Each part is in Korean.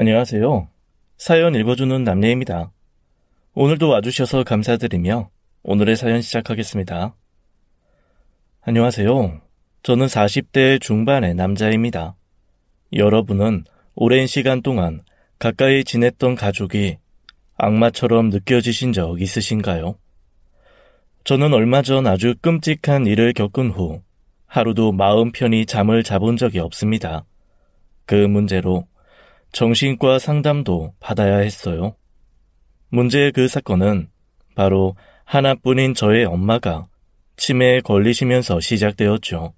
안녕하세요. 사연 읽어주는 남예입니다. 오늘도 와주셔서 감사드리며 오늘의 사연 시작하겠습니다. 안녕하세요. 저는 40대 중반의 남자입니다. 여러분은 오랜 시간 동안 가까이 지냈던 가족이 악마처럼 느껴지신 적 있으신가요? 저는 얼마 전 아주 끔찍한 일을 겪은 후 하루도 마음 편히 잠을 자본 적이 없습니다. 그 문제로 정신과 상담도 받아야 했어요. 문제의 그 사건은 바로 하나뿐인 저의 엄마가 치매에 걸리시면서 시작되었죠.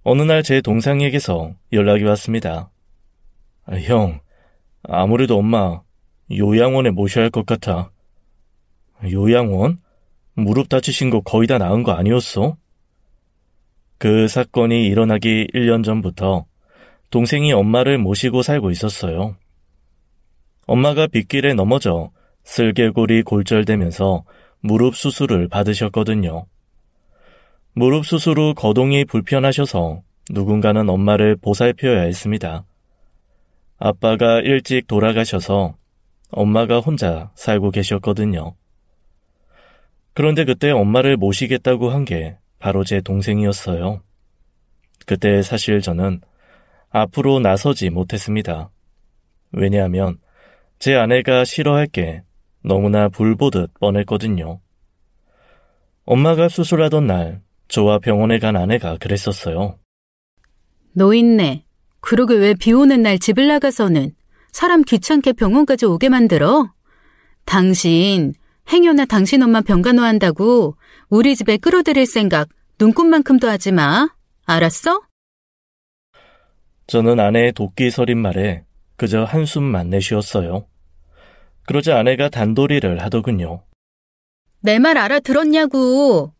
어느 날 제 동생에게서 연락이 왔습니다. 형, 아무래도 엄마 요양원에 모셔야 할 것 같아. 요양원? 무릎 다치신 거 거의 다 나은 거 아니었어? 그 사건이 일어나기 1년 전부터 동생이 엄마를 모시고 살고 있었어요. 엄마가 빗길에 넘어져 슬개골이 골절되면서 무릎 수술을 받으셨거든요. 무릎 수술 후 거동이 불편하셔서 누군가는 엄마를 보살펴야 했습니다. 아빠가 일찍 돌아가셔서 엄마가 혼자 살고 계셨거든요. 그런데 그때 엄마를 모시겠다고 한 게 바로 제 동생이었어요. 그때 사실 저는 앞으로 나서지 못했습니다. 왜냐하면 제 아내가 싫어할 게 너무나 불보듯 뻔했거든요. 엄마가 수술하던 날 저와 병원에 간 아내가 그랬었어요. 노인네, 그러게 왜 비 오는 날 집을 나가서는 사람 귀찮게 병원까지 오게 만들어? 당신 행여나 당신 엄마 병간호한다고 우리 집에 끌어들일 생각 눈꼽만큼도 하지 마. 알았어? 저는 아내의 도끼 서린 말에 그저 한숨만 내쉬었어요. 그러자 아내가 단도리를 하더군요. 내 말 알아들었냐고.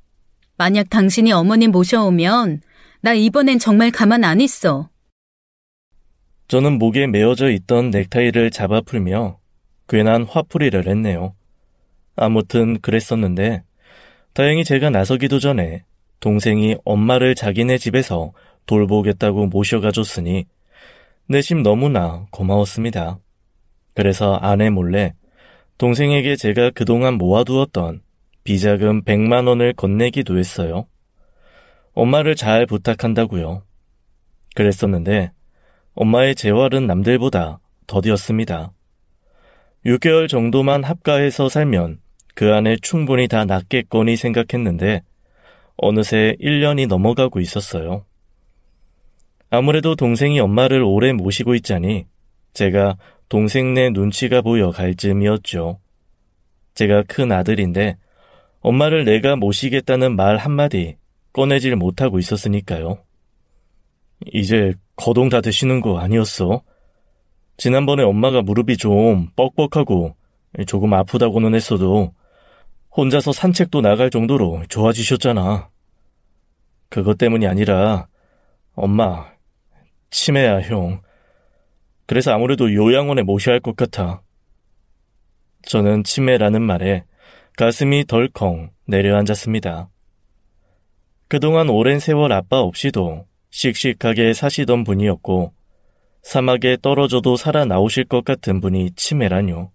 만약 당신이 어머님 모셔오면 나 이번엔 정말 가만 안 있어. 저는 목에 메어져 있던 넥타이를 잡아 풀며 괜한 화풀이를 했네요. 아무튼 그랬었는데 다행히 제가 나서기도 전에 동생이 엄마를 자기네 집에서 돌보겠다고 모셔가 줬으니 내심 너무나 고마웠습니다. 그래서 아내 몰래 동생에게 제가 그동안 모아두었던 비자금 100만 원을 건네기도 했어요. 엄마를 잘 부탁한다고요. 그랬었는데 엄마의 재활은 남들보다 더디었습니다. 6개월 정도만 합가해서 살면 그 안에 충분히 다 낫겠거니 생각했는데 어느새 1년이 넘어가고 있었어요. 아무래도 동생이 엄마를 오래 모시고 있자니 제가 동생네 눈치가 보여 갈 즈음이었죠. 제가 큰 아들인데 엄마를 내가 모시겠다는 말 한마디 꺼내질 못하고 있었으니까요. 이제 거동 다 되시는 거 아니었어? 지난번에 엄마가 무릎이 좀 뻑뻑하고 조금 아프다고는 했어도 혼자서 산책도 나갈 정도로 좋아지셨잖아. 그것 때문이 아니라 엄마 치매야 형. 그래서 아무래도 요양원에 모셔야 할 것 같아. 저는 치매라는 말에 가슴이 덜컹 내려앉았습니다. 그동안 오랜 세월 아빠 없이도 씩씩하게 사시던 분이었고 사막에 떨어져도 살아나오실 것 같은 분이 치매라뇨.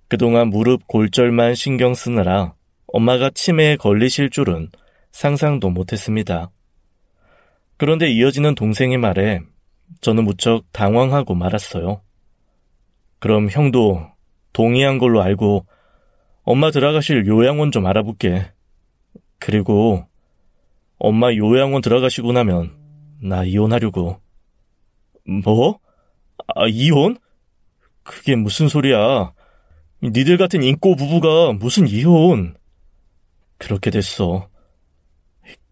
그동안 무릎 골절만 신경 쓰느라 엄마가 치매에 걸리실 줄은 상상도 못했습니다. 그런데 이어지는 동생의 말에 저는 무척 당황하고 말았어요. 그럼 형도 동의한 걸로 알고 엄마 들어가실 요양원 좀 알아볼게. 그리고 엄마 요양원 들어가시고 나면 나 이혼하려고. 뭐? 이혼? 그게 무슨 소리야. 니들 같은 인꼬 부부가 무슨 이혼. 그렇게 됐어.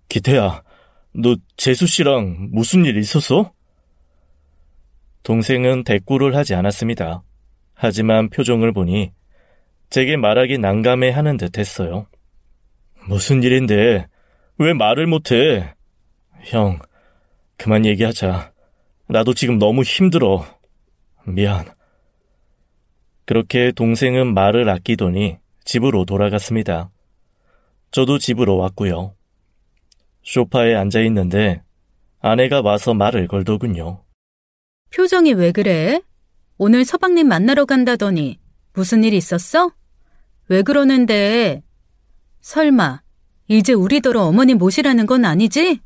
기태야, 너 재수씨랑 무슨 일 있었어? 동생은 대꾸를 하지 않았습니다. 하지만 표정을 보니 제게 말하기 난감해하는 듯 했어요. 무슨 일인데 왜 말을 못해? 형, 그만 얘기하자. 나도 지금 너무 힘들어. 미안. 그렇게 동생은 말을 아끼더니 집으로 돌아갔습니다. 저도 집으로 왔고요. 소파에 앉아있는데 아내가 와서 말을 걸더군요. 표정이 왜 그래? 오늘 서방님 만나러 간다더니 무슨 일 있었어? 왜 그러는데? 설마 이제 우리더러 어머니 모시라는 건 아니지?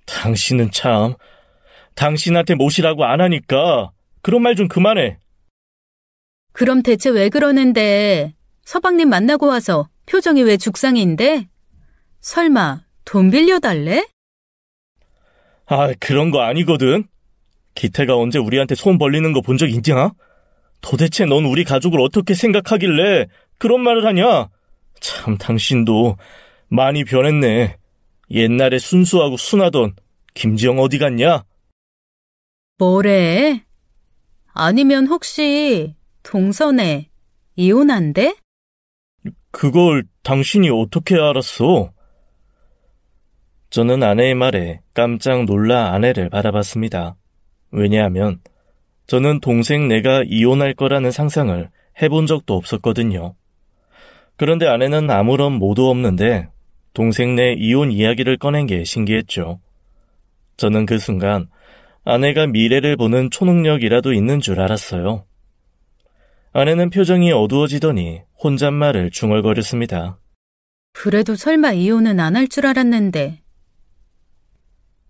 당신은 참, 당신한테 모시라고 안 하니까 그런 말 좀 그만해. 그럼 대체 왜 그러는데? 서방님 만나고 와서 표정이 왜 죽상인데? 설마 돈 빌려달래? 아, 그런 거 아니거든. 기태가 언제 우리한테 손 벌리는 거 본 적 있냐? 도대체 넌 우리 가족을 어떻게 생각하길래 그런 말을 하냐? 참, 당신도 많이 변했네. 옛날에 순수하고 순하던 김지영 어디 갔냐? 뭐래? 아니면 혹시 동선에 이혼한대? 그걸 당신이 어떻게 알았어? 저는 아내의 말에 깜짝 놀라 아내를 바라봤습니다. 왜냐하면 저는 동생 내가 이혼할 거라는 상상을 해본 적도 없었거든요. 그런데 아내는 아무런 모도 없는데 동생 내 이혼 이야기를 꺼낸 게 신기했죠. 저는 그 순간 아내가 미래를 보는 초능력이라도 있는 줄 알았어요. 아내는 표정이 어두워지더니 혼잣말을 중얼거렸습니다. 그래도 설마 이혼은 안 할 줄 알았는데.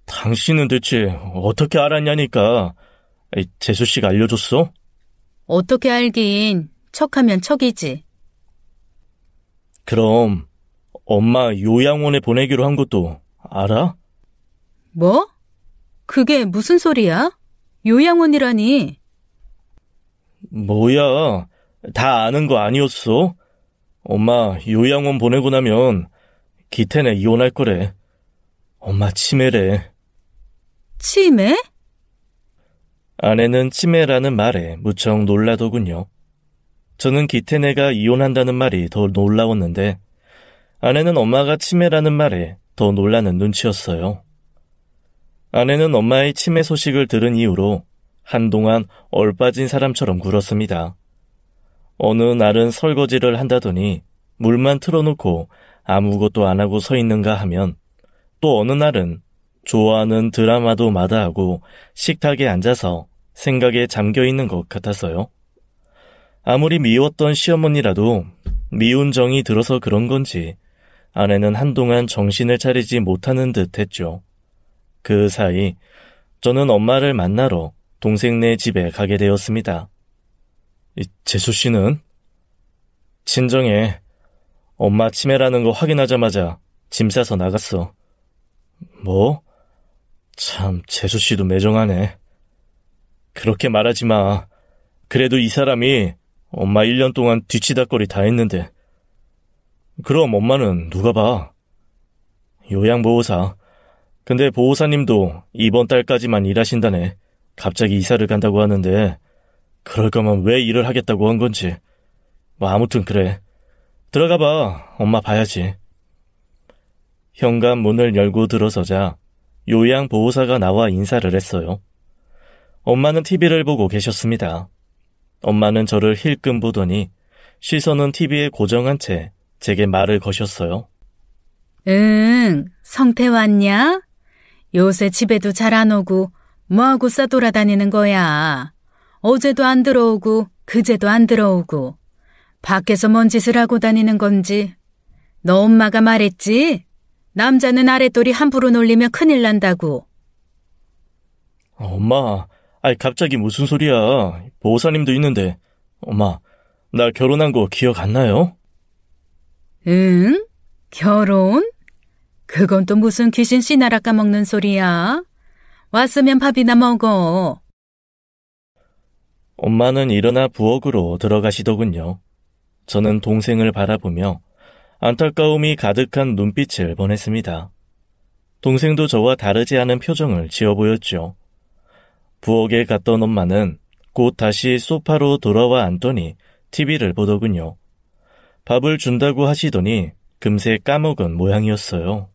당신은 대체 어떻게 알았냐니까. 재수 씨가 알려줬어? 어떻게 알긴, 척하면 척이지. 그럼 엄마 요양원에 보내기로 한 것도 알아? 뭐? 그게 무슨 소리야? 요양원이라니. 뭐야, 다 아는 거 아니었어? 엄마 요양원 보내고 나면 기태네 이혼할 거래. 엄마 치매래. 치매? 아내는 치매라는 말에 무척 놀라더군요. 저는 기태네가 이혼한다는 말이 더 놀라웠는데 아내는 엄마가 치매라는 말에 더 놀라는 눈치였어요. 아내는 엄마의 치매 소식을 들은 이후로 한동안 얼빠진 사람처럼 굴었습니다. 어느 날은 설거지를 한다더니 물만 틀어놓고 아무것도 안 하고 서 있는가 하면 또 어느 날은 좋아하는 드라마도 마다하고 식탁에 앉아서 생각에 잠겨 있는 것 같아서요. 아무리 미웠던 시어머니라도 미운 정이 들어서 그런 건지 아내는 한동안 정신을 차리지 못하는 듯 했죠. 그 사이 저는 엄마를 만나러 동생네 집에 가게 되었습니다. 재수 씨는? 친정에 엄마 치매라는 거 확인하자마자 짐 싸서 나갔어. 뭐? 참, 재수 씨도 매정하네. 그렇게 말하지 마. 그래도 이 사람이 엄마 1년 동안 뒤치다꺼리 다 했는데. 그럼 엄마는 누가 봐? 요양보호사. 근데 보호사님도 이번 달까지만 일하신다네. 갑자기 이사를 간다고 하는데 그럴 거면 왜 일을 하겠다고 한 건지. 뭐 아무튼 그래. 들어가 봐. 엄마 봐야지. 현관 문을 열고 들어서자 요양보호사가 나와 인사를 했어요. 엄마는 TV를 보고 계셨습니다. 엄마는 저를 힐끔 보더니 시선은 TV에 고정한 채 제게 말을 거셨어요. 응, 성태 왔냐? 요새 집에도 잘 안 오고 뭐하고 싸돌아다니는 거야. 어제도 안 들어오고 그제도 안 들어오고 밖에서 뭔 짓을 하고 다니는 건지. 너 엄마가 말했지? 남자는 아랫돌이 함부로 놀리면 큰일 난다고. 엄마, 갑자기 무슨 소리야. 보호사님도 있는데. 엄마, 나 결혼한 거 기억 안 나요? 응? 결혼? 그건 또 무슨 귀신 씨나라 까먹는 소리야. 왔으면 밥이나 먹어. 엄마는 일어나 부엌으로 들어가시더군요. 저는 동생을 바라보며 안타까움이 가득한 눈빛을 보냈습니다. 동생도 저와 다르지 않은 표정을 지어 보였죠. 부엌에 갔던 엄마는 곧 다시 소파로 돌아와 앉더니 TV를 보더군요. 밥을 준다고 하시더니 금세 까먹은 모양이었어요.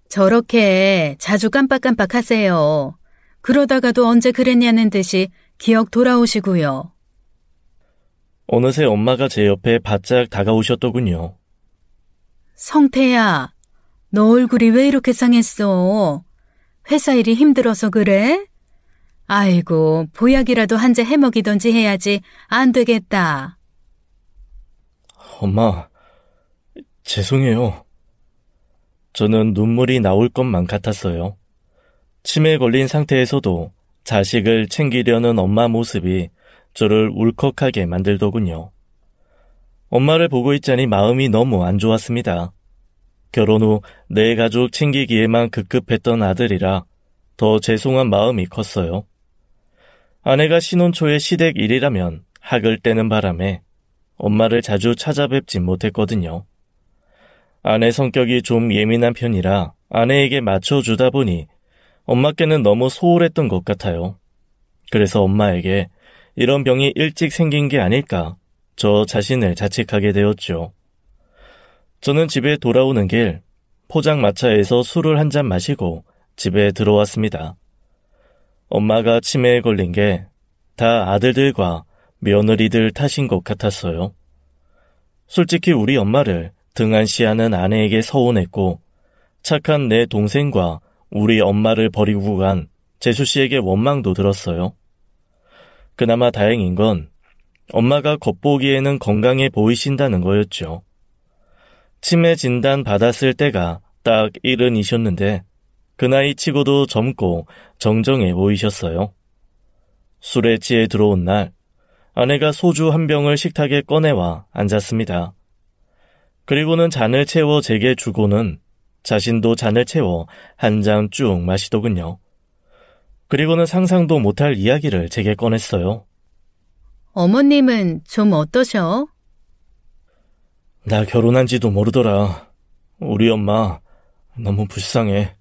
저렇게 자주 깜빡깜빡 하세요. 그러다가도 언제 그랬냐는 듯이 기억 돌아오시고요. 어느새 엄마가 제 옆에 바짝 다가오셨더군요. 성태야, 너 얼굴이 왜 이렇게 상했어? 회사 일이 힘들어서 그래? 아이고, 보약이라도 한 재 해먹이던지 해야지. 안 되겠다. 엄마, 죄송해요. 저는 눈물이 나올 것만 같았어요. 치매에 걸린 상태에서도 자식을 챙기려는 엄마 모습이 저를 울컥하게 만들더군요. 엄마를 보고 있자니 마음이 너무 안 좋았습니다. 결혼 후 내 가족 챙기기에만 급급했던 아들이라 더 죄송한 마음이 컸어요. 아내가 신혼 초에 시댁 일이라면 학을 떼는 바람에 엄마를 자주 찾아뵙진 못했거든요. 아내 성격이 좀 예민한 편이라 아내에게 맞춰주다 보니 엄마께는 너무 소홀했던 것 같아요. 그래서 엄마에게 이런 병이 일찍 생긴 게 아닐까 저 자신을 자책하게 되었죠. 저는 집에 돌아오는 길 포장마차에서 술을 한 잔 마시고 집에 들어왔습니다. 엄마가 치매에 걸린 게 다 아들들과 며느리들 탓인 것 같았어요. 솔직히 우리 엄마를 등한시하는 아내에게 서운했고 착한 내 동생과 우리 엄마를 버리고 간 재수 씨에게 원망도 들었어요. 그나마 다행인 건 엄마가 겉보기에는 건강해 보이신다는 거였죠. 치매 진단 받았을 때가 딱 70이셨는데 그 나이 치고도 젊고 정정해 보이셨어요. 술에 취해 들어온 날 아내가 소주 한 병을 식탁에 꺼내와 앉았습니다. 그리고는 잔을 채워 제게 주고는 자신도 잔을 채워 한 잔 쭉 마시더군요. 그리고는 상상도 못할 이야기를 제게 꺼냈어요. 어머님은 좀 어떠셔? 나 결혼한 지도 모르더라. 우리 엄마 너무 불쌍해.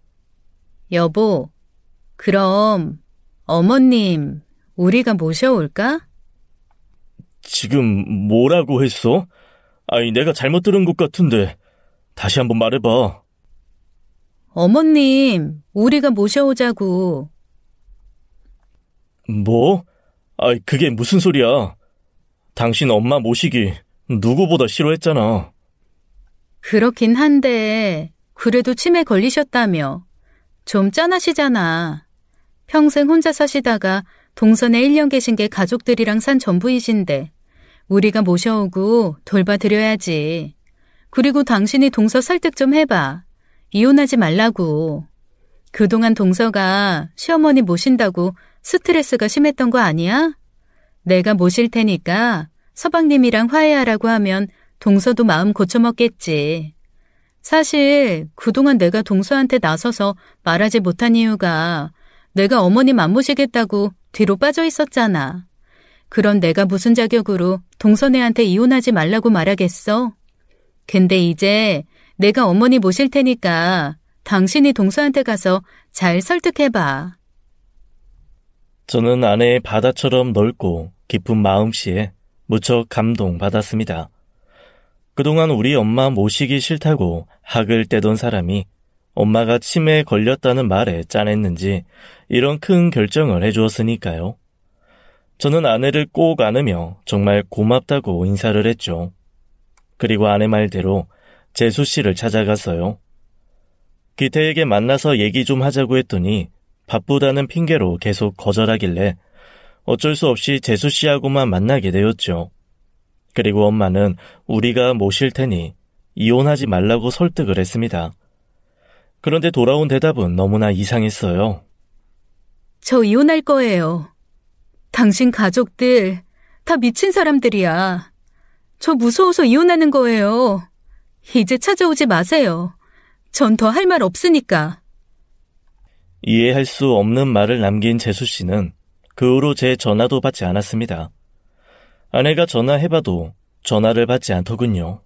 여보, 그럼 어머님 우리가 모셔올까? 지금 뭐라고 했어? 아니, 내가 잘못 들은 것 같은데 다시 한번 말해봐. 어머님 우리가 모셔오자고. 뭐? 아이, 그게 무슨 소리야? 당신 엄마 모시기 누구보다 싫어했잖아. 그렇긴 한데 그래도 치매 걸리셨다며. 좀 짠하시잖아. 평생 혼자 사시다가 동선에 1년 계신 게 가족들이랑 산 전부이신데 우리가 모셔오고 돌봐드려야지. 그리고 당신이 동서 설득 좀 해봐. 이혼하지 말라고. 그동안 동서가 시어머니 모신다고 스트레스가 심했던 거 아니야? 내가 모실 테니까 서방님이랑 화해하라고 하면 동서도 마음 고쳐먹겠지. 사실 그동안 내가 동서한테 나서서 말하지 못한 이유가 내가 어머님 안 모시겠다고 뒤로 빠져 있었잖아. 그런 내가 무슨 자격으로 동서네한테 이혼하지 말라고 말하겠어? 근데 이제 내가 어머니 모실 테니까 당신이 동서한테 가서 잘 설득해봐. 저는 아내의 바다처럼 넓고 깊은 마음씨에 무척 감동받았습니다. 그동안 우리 엄마 모시기 싫다고 학을 떼던 사람이 엄마가 치매에 걸렸다는 말에 짠했는지 이런 큰 결정을 해주었으니까요. 저는 아내를 꼭 안으며 정말 고맙다고 인사를 했죠. 그리고 아내 말대로 재수 씨를 찾아갔어요. 기태에게 만나서 얘기 좀 하자고 했더니 바쁘다는 핑계로 계속 거절하길래 어쩔 수 없이 재수 씨하고만 만나게 되었죠. 그리고 엄마는 우리가 모실 테니 이혼하지 말라고 설득을 했습니다. 그런데 돌아온 대답은 너무나 이상했어요. 저 이혼할 거예요. 당신 가족들 다 미친 사람들이야. 저 무서워서 이혼하는 거예요. 이제 찾아오지 마세요. 전 더 할 말 없으니까. 이해할 수 없는 말을 남긴 재수 씨는 그 후로 제 전화도 받지 않았습니다. 아내가 전화해봐도 전화를 받지 않더군요.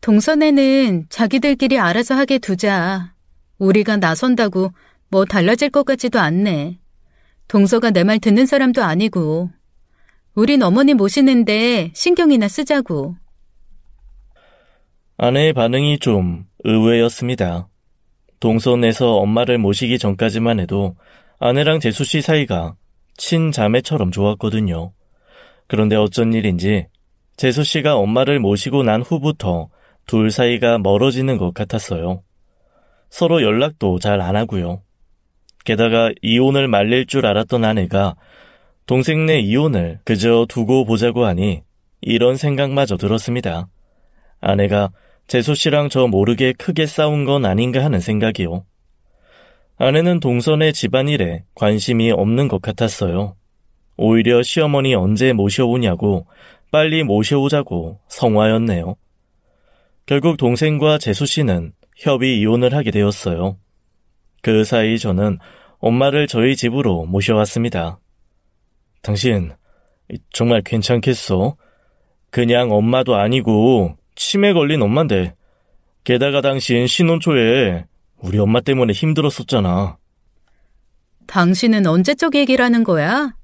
동선에는 자기들끼리 알아서 하게 두자. 우리가 나선다고 뭐 달라질 것 같지도 않네. 동서가 내 말 듣는 사람도 아니고. 우린 어머니 모시는데 신경이나 쓰자고. 아내의 반응이 좀 의외였습니다. 동선에서 엄마를 모시기 전까지만 해도 아내랑 재수 씨 사이가 친자매처럼 좋았거든요. 그런데 어쩐 일인지 재수 씨가 엄마를 모시고 난 후부터 둘 사이가 멀어지는 것 같았어요. 서로 연락도 잘 안 하고요. 게다가 이혼을 말릴 줄 알았던 아내가 동생네 이혼을 그저 두고 보자고 하니 이런 생각마저 들었습니다. 아내가 재수 씨랑 저 모르게 크게 싸운 건 아닌가 하는 생각이요. 아내는 동선의 집안일에 관심이 없는 것 같았어요. 오히려 시어머니 언제 모셔오냐고 빨리 모셔오자고 성화였네요. 결국 동생과 재수 씨는 협의 이혼을 하게 되었어요. 그 사이 저는 엄마를 저희 집으로 모셔왔습니다. 당신 정말 괜찮겠어? 그냥 엄마도 아니고 치매 걸린 엄마인데, 게다가 당신 신혼 초에 우리 엄마 때문에 힘들었었잖아. 당신은 언제적 얘기를 하는 거야?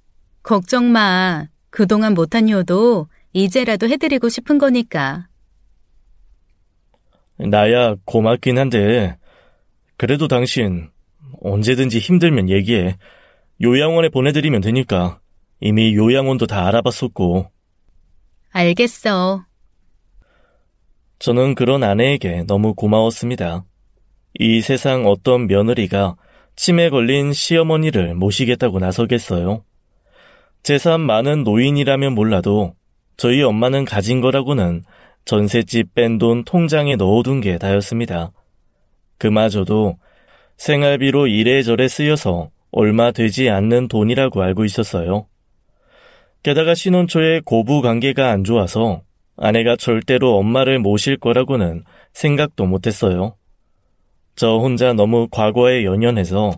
걱정 마. 그동안 못한 효도 이제라도 해드리고 싶은 거니까. 나야 고맙긴 한데 그래도 당신 언제든지 힘들면 얘기해. 요양원에 보내드리면 되니까. 이미 요양원도 다 알아봤었고. 알겠어. 저는 그런 아내에게 너무 고마웠습니다. 이 세상 어떤 며느리가 치매 걸린 시어머니를 모시겠다고 나서겠어요. 재산 많은 노인이라면 몰라도 저희 엄마는 가진 거라고는 전셋집 뺀 돈 통장에 넣어둔 게 다였습니다. 그마저도 생활비로 이래저래 쓰여서 얼마 되지 않는 돈이라고 알고 있었어요. 게다가 신혼 초에 고부 관계가 안 좋아서 아내가 절대로 엄마를 모실 거라고는 생각도 못했어요. 저 혼자 너무 과거에 연연해서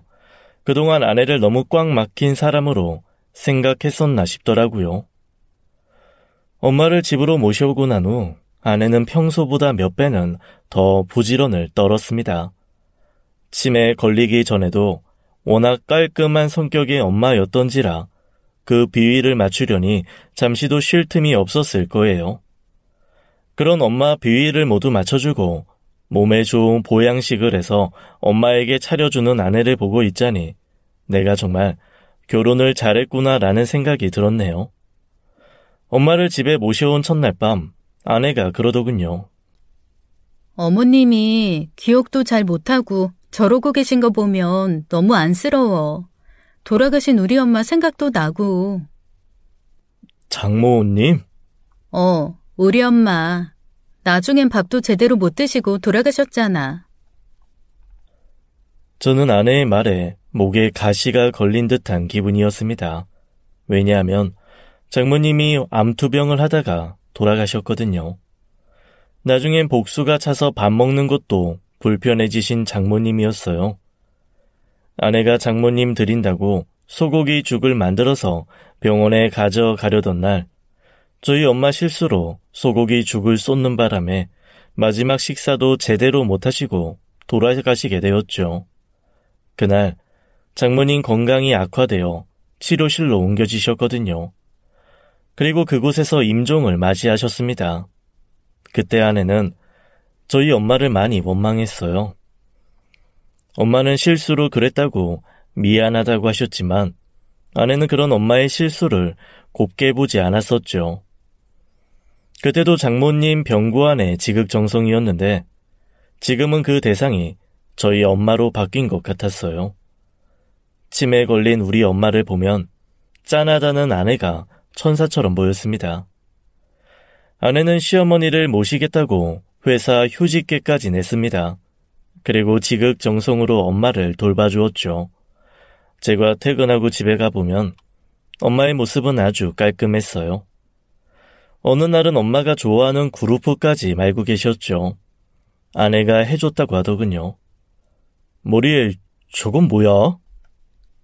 그동안 아내를 너무 꽉 막힌 사람으로 생각했었나 싶더라고요. 엄마를 집으로 모셔오고 난 후 아내는 평소보다 몇 배는 더 부지런을 떨었습니다. 치매에 걸리기 전에도 워낙 깔끔한 성격의 엄마였던지라 그 비위를 맞추려니 잠시도 쉴 틈이 없었을 거예요. 그런 엄마 비위를 모두 맞춰주고 몸에 좋은 보양식을 해서 엄마에게 차려주는 아내를 보고 있자니 내가 정말 결혼을 잘했구나라는 생각이 들었네요. 엄마를 집에 모셔온 첫날 밤 아내가 그러더군요. 어머님이 기억도 잘 못하고 저러고 계신 거 보면 너무 안쓰러워. 돌아가신 우리 엄마 생각도 나고. 장모님? 우리 엄마. 나중엔 밥도 제대로 못 드시고 돌아가셨잖아. 저는 아내의 말에 목에 가시가 걸린 듯한 기분이었습니다. 왜냐하면 장모님이 암투병을 하다가 돌아가셨거든요. 나중엔 복수가 차서 밥 먹는 것도 불편해지신 장모님이었어요. 아내가 장모님 드린다고 소고기 죽을 만들어서 병원에 가져가려던 날 저희 엄마 실수로 소고기 죽을 쏟는 바람에 마지막 식사도 제대로 못하시고 돌아가시게 되었죠. 그날 장모님 건강이 악화되어 치료실로 옮겨지셨거든요. 그리고 그곳에서 임종을 맞이하셨습니다. 그때 아내는 저희 엄마를 많이 원망했어요. 엄마는 실수로 그랬다고 미안하다고 하셨지만 아내는 그런 엄마의 실수를 곱게 보지 않았었죠. 그때도 장모님 병고 안에 지극정성이었는데 지금은 그 대상이 저희 엄마로 바뀐 것 같았어요. 치매에 걸린 우리 엄마를 보면 짠하다는 아내가 천사처럼 보였습니다. 아내는 시어머니를 모시겠다고 회사 휴직계까지 냈습니다. 그리고 지극정성으로 엄마를 돌봐주었죠. 제가 퇴근하고 집에 가보면 엄마의 모습은 아주 깔끔했어요. 어느 날은 엄마가 좋아하는 구루프까지 말고 계셨죠. 아내가 해줬다고 하더군요. 머리에 저건 뭐야?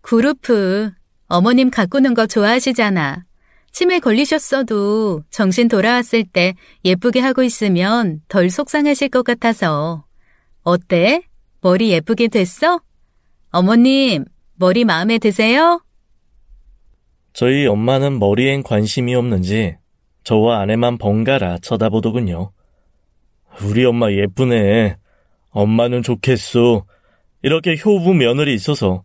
구루프. 어머님 가꾸는 거 좋아하시잖아. 치매 걸리셨어도 정신 돌아왔을 때 예쁘게 하고 있으면 덜 속상하실 것 같아서. 어때? 머리 예쁘게 됐어? 어머님, 머리 마음에 드세요? 저희 엄마는 머리엔 관심이 없는지 저와 아내만 번갈아 쳐다보더군요. 우리 엄마 예쁘네. 엄마는 좋겠소. 이렇게 효부 며느리 있어서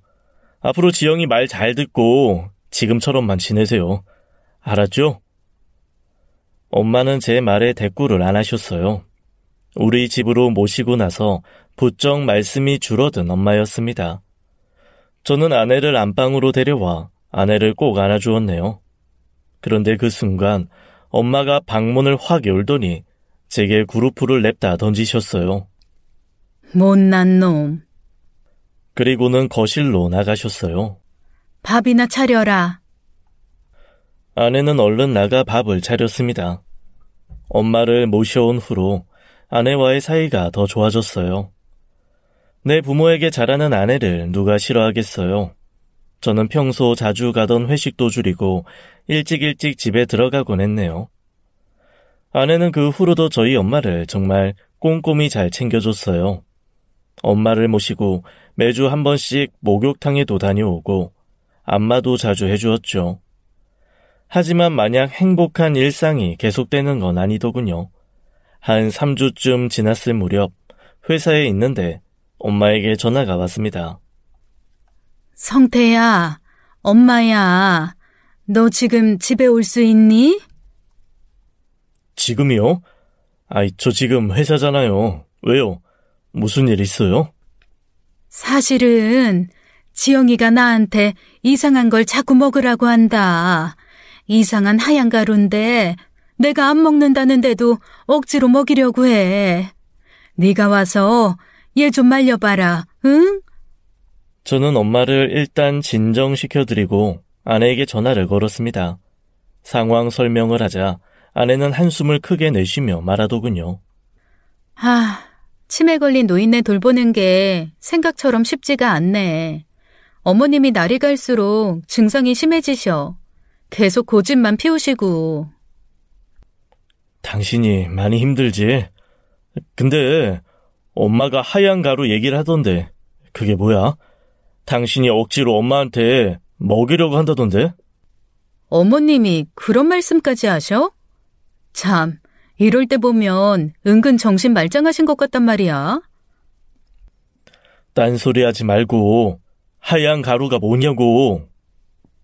앞으로 지영이 말 잘 듣고 지금처럼만 지내세요. 알았죠? 엄마는 제 말에 대꾸를 안 하셨어요. 우리 집으로 모시고 나서 부쩍 말씀이 줄어든 엄마였습니다. 저는 아내를 안방으로 데려와 아내를 꼭 안아주었네요. 그런데 그 순간 엄마가 방문을 확 열더니 제게 구루프를 냅다 던지셨어요. 못난 놈. 그리고는 거실로 나가셨어요. 밥이나 차려라. 아내는 얼른 나가 밥을 차렸습니다. 엄마를 모셔온 후로 아내와의 사이가 더 좋아졌어요. 내 부모에게 잘하는 아내를 누가 싫어하겠어요. 저는 평소 자주 가던 회식도 줄이고 일찍 집에 들어가곤 했네요. 아내는 그 후로도 저희 엄마를 정말 꼼꼼히 잘 챙겨줬어요. 엄마를 모시고 매주 한 번씩 목욕탕에도 다녀오고 안마도 자주 해주었죠. 하지만 마냥 행복한 일상이 계속되는 건 아니더군요. 한 3주쯤 지났을 무렵 회사에 있는데 엄마에게 전화가 왔습니다. 성태야, 엄마야, 너 지금 집에 올 수 있니? 지금이요? 저 지금 회사잖아요. 왜요? 무슨 일 있어요? 사실은 지영이가 나한테 이상한 걸 자꾸 먹으라고 한다. 이상한 하얀 가루인데 내가 안 먹는다는데도 억지로 먹이려고 해. 네가 와서 얘 좀 말려봐라, 응? 저는 엄마를 일단 진정시켜드리고 아내에게 전화를 걸었습니다. 상황 설명을 하자 아내는 한숨을 크게 내쉬며 말하더군요. 치매 걸린 노인네 돌보는 게 생각처럼 쉽지가 않네. 어머님이 날이 갈수록 증상이 심해지셔. 계속 고집만 피우시고. 당신이 많이 힘들지? 근데 엄마가 하얀 가루 얘기를 하던데 그게 뭐야? 당신이 억지로 엄마한테 먹이려고 한다던데? 어머님이 그런 말씀까지 하셔? 참, 이럴 때 보면 은근 정신 말짱하신 것 같단 말이야. 딴소리 하지 말고 하얀 가루가 뭐냐고.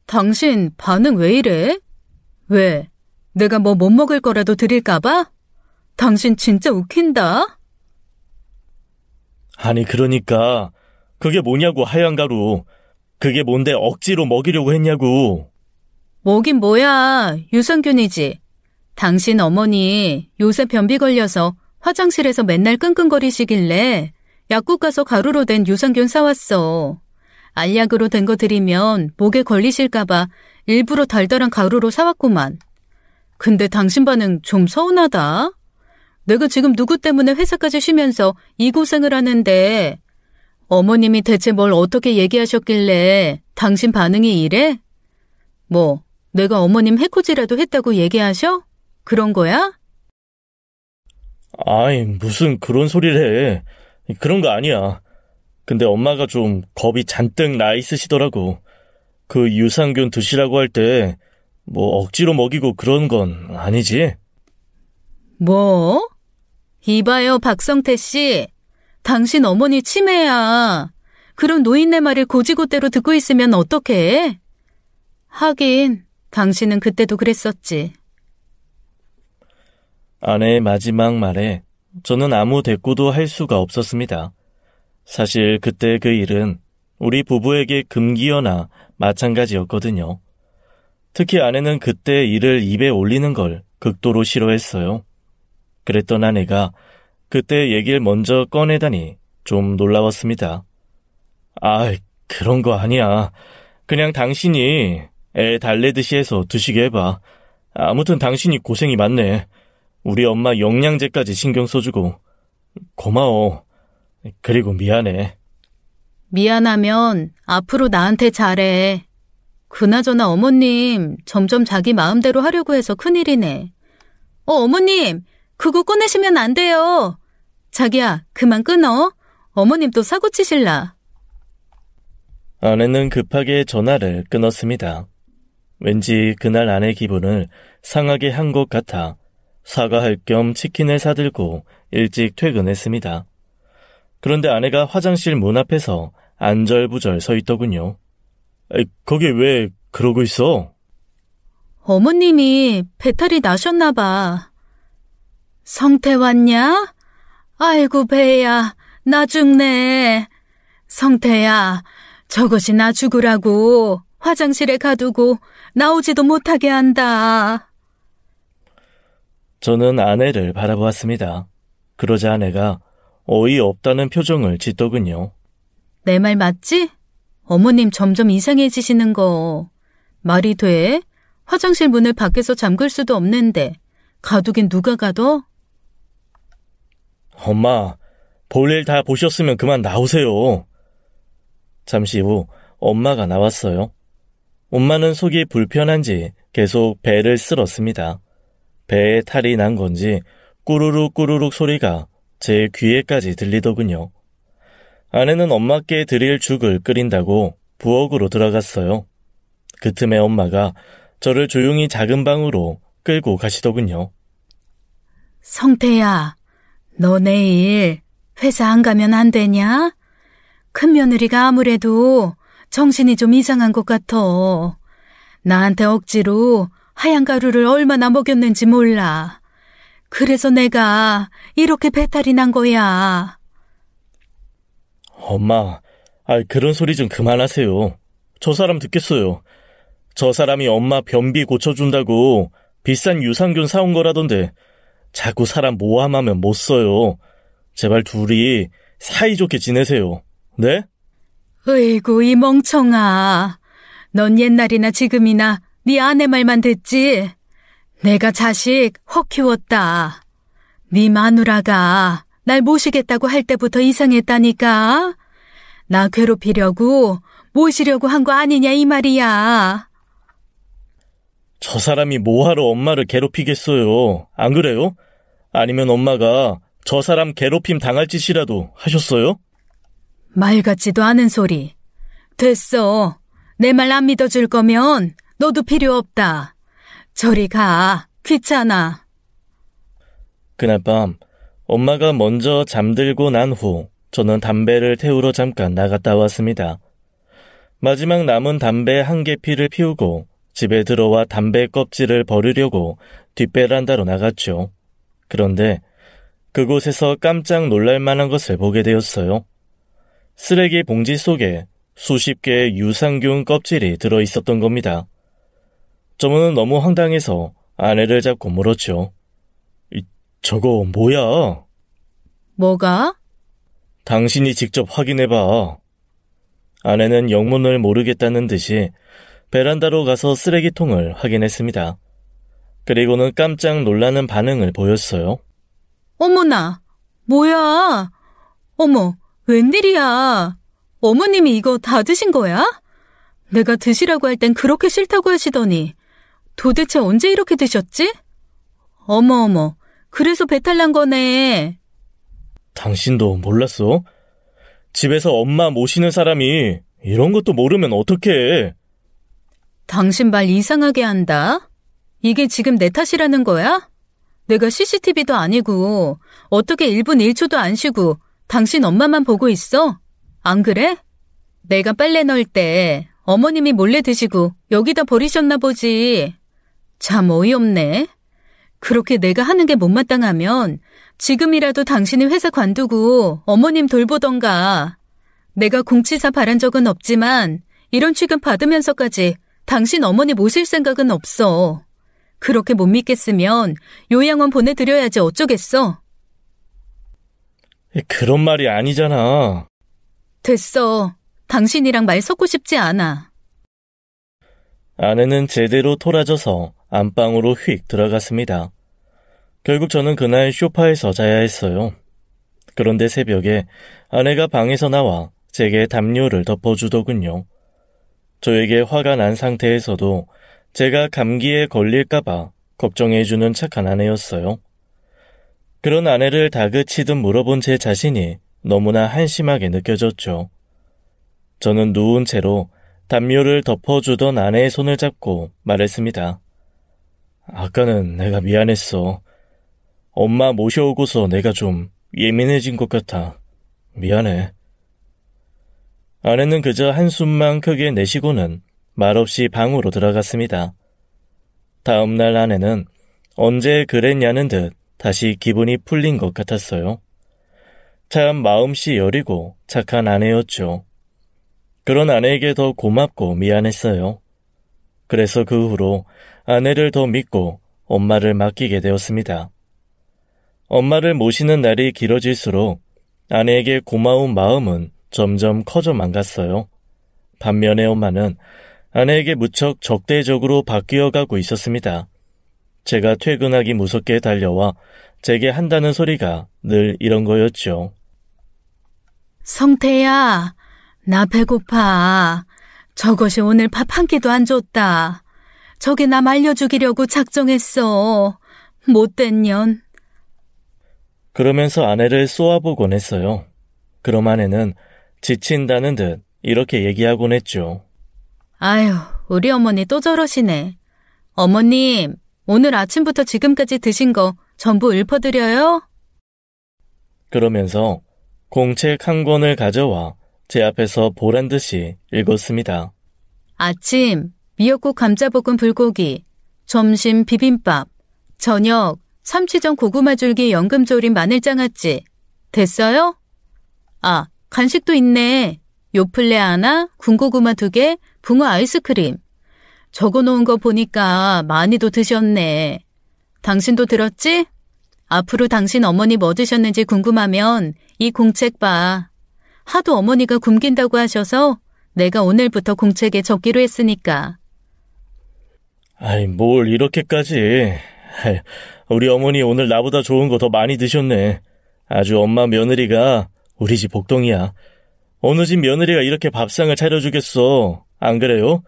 당신 반응 왜 이래? 왜? 내가 뭐 못 먹을 거라도 드릴까봐? 당신 진짜 웃긴다. 아니 그러니까 그게 뭐냐고 하얀 가루. 그게 뭔데 억지로 먹이려고 했냐고. 뭐긴 뭐야, 유산균이지. 당신 어머니 요새 변비 걸려서 화장실에서 맨날 끙끙거리시길래 약국 가서 가루로 된 유산균 사왔어. 알약으로 된 거 드리면 목에 걸리실까봐 일부러 달달한 가루로 사왔구만. 근데 당신 반응 좀 서운하다. 내가 지금 누구 때문에 회사까지 쉬면서 이 고생을 하는데 어머님이 대체 뭘 어떻게 얘기하셨길래 당신 반응이 이래? 뭐 내가 어머님 해코지라도 했다고 얘기하셔? 그런 거야? 아이 무슨 그런 소리를 해. 그런 거 아니야. 근데 엄마가 좀 겁이 잔뜩 나 있으시더라고. 그 유산균 드시라고 할 때 뭐 억지로 먹이고 그런 건 아니지? 뭐? 이봐요, 박성태 씨. 당신 어머니 치매야. 그런 노인네 말을 고지고대로 듣고 있으면 어떡해? 하긴 당신은 그때도 그랬었지. 아내의 마지막 말에 저는 아무 대꾸도 할 수가 없었습니다. 사실 그때 그 일은 우리 부부에게 금기어나 마찬가지였거든요. 특히 아내는 그때 일을 입에 올리는 걸 극도로 싫어했어요. 그랬던 아내가 그때 얘기를 먼저 꺼내다니 좀 놀라웠습니다. 그런 거 아니야. 그냥 당신이 애 달래듯이 해서 드시게 해봐. 아무튼 당신이 고생이 많네. 우리 엄마 영양제까지 신경 써주고. 고마워. 그리고 미안해. 미안하면 앞으로 나한테 잘해. 그나저나 어머님 점점 자기 마음대로 하려고 해서 큰일이네. 어머님 그거 꺼내시면 안 돼요. 자기야 그만 끊어. 어머님 또 사고 치실라. 아내는 급하게 전화를 끊었습니다. 왠지 그날 아내 기분을 상하게 한 것 같아 사과할 겸 치킨을 사들고 일찍 퇴근했습니다. 그런데 아내가 화장실 문 앞에서 안절부절 서 있더군요. 거기 왜 그러고 있어? 어머님이 배탈이 나셨나 봐. 성태 왔냐? 아이고 배야 나 죽네. 성태야 저것이 나 죽으라고 화장실에 가두고 나오지도 못하게 한다. 저는 아내를 바라보았습니다. 그러자 아내가 어이없다는 표정을 짓더군요. 내 말 맞지? 어머님 점점 이상해지시는 거. 말이 돼? 화장실 문을 밖에서 잠글 수도 없는데 가두긴 누가 가둬? 엄마, 볼일 다 보셨으면 그만 나오세요. 잠시 후 엄마가 나왔어요. 엄마는 속이 불편한지 계속 배를 쓸었습니다. 배에 탈이 난 건지 꾸르륵 꾸르륵 소리가 제 귀에까지 들리더군요. 아내는 엄마께 드릴 죽을 끓인다고 부엌으로 들어갔어요. 그 틈에 엄마가 저를 조용히 작은 방으로 끌고 가시더군요. 성태야, 너 내일 회사 안 가면 안 되냐? 큰며느리가 아무래도 정신이 좀 이상한 것 같아. 나한테 억지로 하얀 가루를 얼마나 먹였는지 몰라. 그래서 내가 이렇게 배탈이 난 거야. 엄마, 그런 소리 좀 그만하세요. 저 사람 듣겠어요. 저 사람이 엄마 변비 고쳐준다고 비싼 유산균 사온 거라던데 자꾸 사람 모함하면 못 써요. 제발 둘이 사이좋게 지내세요. 네? 으이구, 이 멍청아. 넌 옛날이나 지금이나 네 아내 말만 듣지? 내가 자식 헉 키웠다. 네 마누라가 날 모시겠다고 할 때부터 이상했다니까. 나 괴롭히려고 모시려고 한 거 아니냐 이 말이야. 저 사람이 뭐하러 엄마를 괴롭히겠어요. 안 그래요? 아니면 엄마가 저 사람 괴롭힘 당할 짓이라도 하셨어요? 말 같지도 않은 소리. 됐어. 내 말 안 믿어줄 거면 너도 필요 없다. 저리 가. 귀찮아. 그날 밤 엄마가 먼저 잠들고 난 후 저는 담배를 태우러 잠깐 나갔다 왔습니다. 마지막 남은 담배 한 개피를 피우고 집에 들어와 담배 껍질을 버리려고 뒷베란다로 나갔죠. 그런데 그곳에서 깜짝 놀랄 만한 것을 보게 되었어요. 쓰레기 봉지 속에 수십 개의 유산균 껍질이 들어있었던 겁니다. 저는 너무 황당해서 아내를 잡고 물었죠. 저거 뭐야? 뭐가? 당신이 직접 확인해봐. 아내는 영문을 모르겠다는 듯이 베란다로 가서 쓰레기통을 확인했습니다. 그리고는 깜짝 놀라는 반응을 보였어요. 어머나, 뭐야? 어머, 웬일이야? 어머님이 이거 다 드신 거야? 내가 드시라고 할 땐 그렇게 싫다고 하시더니 도대체 언제 이렇게 드셨지? 어머, 그래서 배탈 난 거네. 당신도 몰랐어? 집에서 엄마 모시는 사람이 이런 것도 모르면 어떡해? 당신 말 이상하게 한다. 이게 지금 내 탓이라는 거야? 내가 CCTV도 아니고 어떻게 1분 1초도 안 쉬고 당신 엄마만 보고 있어? 안 그래? 내가 빨래 넣을 때 어머님이 몰래 드시고 여기다 버리셨나 보지. 참 어이없네. 그렇게 내가 하는 게 못마땅하면 지금이라도 당신이 회사 관두고 어머님 돌보던가. 내가 공치사 바란 적은 없지만 이런 취급 받으면서까지 당신 어머니 모실 생각은 없어. 그렇게 못 믿겠으면 요양원 보내드려야지 어쩌겠어. 그런 말이 아니잖아. 됐어. 당신이랑 말 섞고 싶지 않아. 아내는 제대로 토라져서 안방으로 휙 들어갔습니다. 결국 저는 그날 소파에서 자야 했어요. 그런데 새벽에 아내가 방에서 나와 제게 담요를 덮어주더군요. 저에게 화가 난 상태에서도 제가 감기에 걸릴까봐 걱정해주는 착한 아내였어요. 그런 아내를 다그치듯 물어본 제 자신이 너무나 한심하게 느껴졌죠. 저는 누운 채로 담요를 덮어주던 아내의 손을 잡고 말했습니다. 아까는 내가 미안했어. 엄마 모셔오고서 내가 좀 예민해진 것 같아. 미안해. 아내는 그저 한숨만 크게 내쉬고는 말없이 방으로 들어갔습니다. 다음 날 아내는 언제 그랬냐는 듯 다시 기분이 풀린 것 같았어요. 참 마음씨 여리고 착한 아내였죠. 그런 아내에게 더 고맙고 미안했어요. 그래서 그 후로 아내를 더 믿고 엄마를 맡기게 되었습니다. 엄마를 모시는 날이 길어질수록 아내에게 고마운 마음은 점점 커져만 갔어요. 반면에 엄마는 아내에게 무척 적대적으로 바뀌어가고 있었습니다. 제가 퇴근하기 무섭게 달려와 제게 한다는 소리가 늘 이런 거였죠. 성태야, 나 배고파. 저것이 오늘 밥 한 끼도 안 줬다. 저게 나 말려 죽이려고 작정했어. 못된 년. 그러면서 아내를 쏘아보곤 했어요. 그럼 아내는 지친다는 듯 이렇게 얘기하곤 했죠. 아휴, 우리 어머니 또 저러시네. 어머님, 오늘 아침부터 지금까지 드신 거 전부 읊어드려요? 그러면서 공책 한 권을 가져와 제 앞에서 보란 듯이 읽었습니다. 아침, 미역국 감자볶음 불고기, 점심 비빔밥, 저녁, 참치전 고구마 줄기 연금조림 마늘장아찌. 됐어요? 아, 간식도 있네. 요플레 하나, 군고구마 2개, 붕어 아이스크림. 적어놓은 거 보니까 많이도 드셨네. 당신도 들었지? 앞으로 당신 어머니 뭐 드셨는지 궁금하면 이 공책 봐. 하도 어머니가 굶긴다고 하셔서 내가 오늘부터 공책에 적기로 했으니까. 아이, 뭘 이렇게까지. 우리 어머니 오늘 나보다 좋은 거 더 많이 드셨네. 아주 엄마 며느리가 우리 집 복덩이야. 어느 집 며느리가 이렇게 밥상을 차려주겠어. 안 그래요?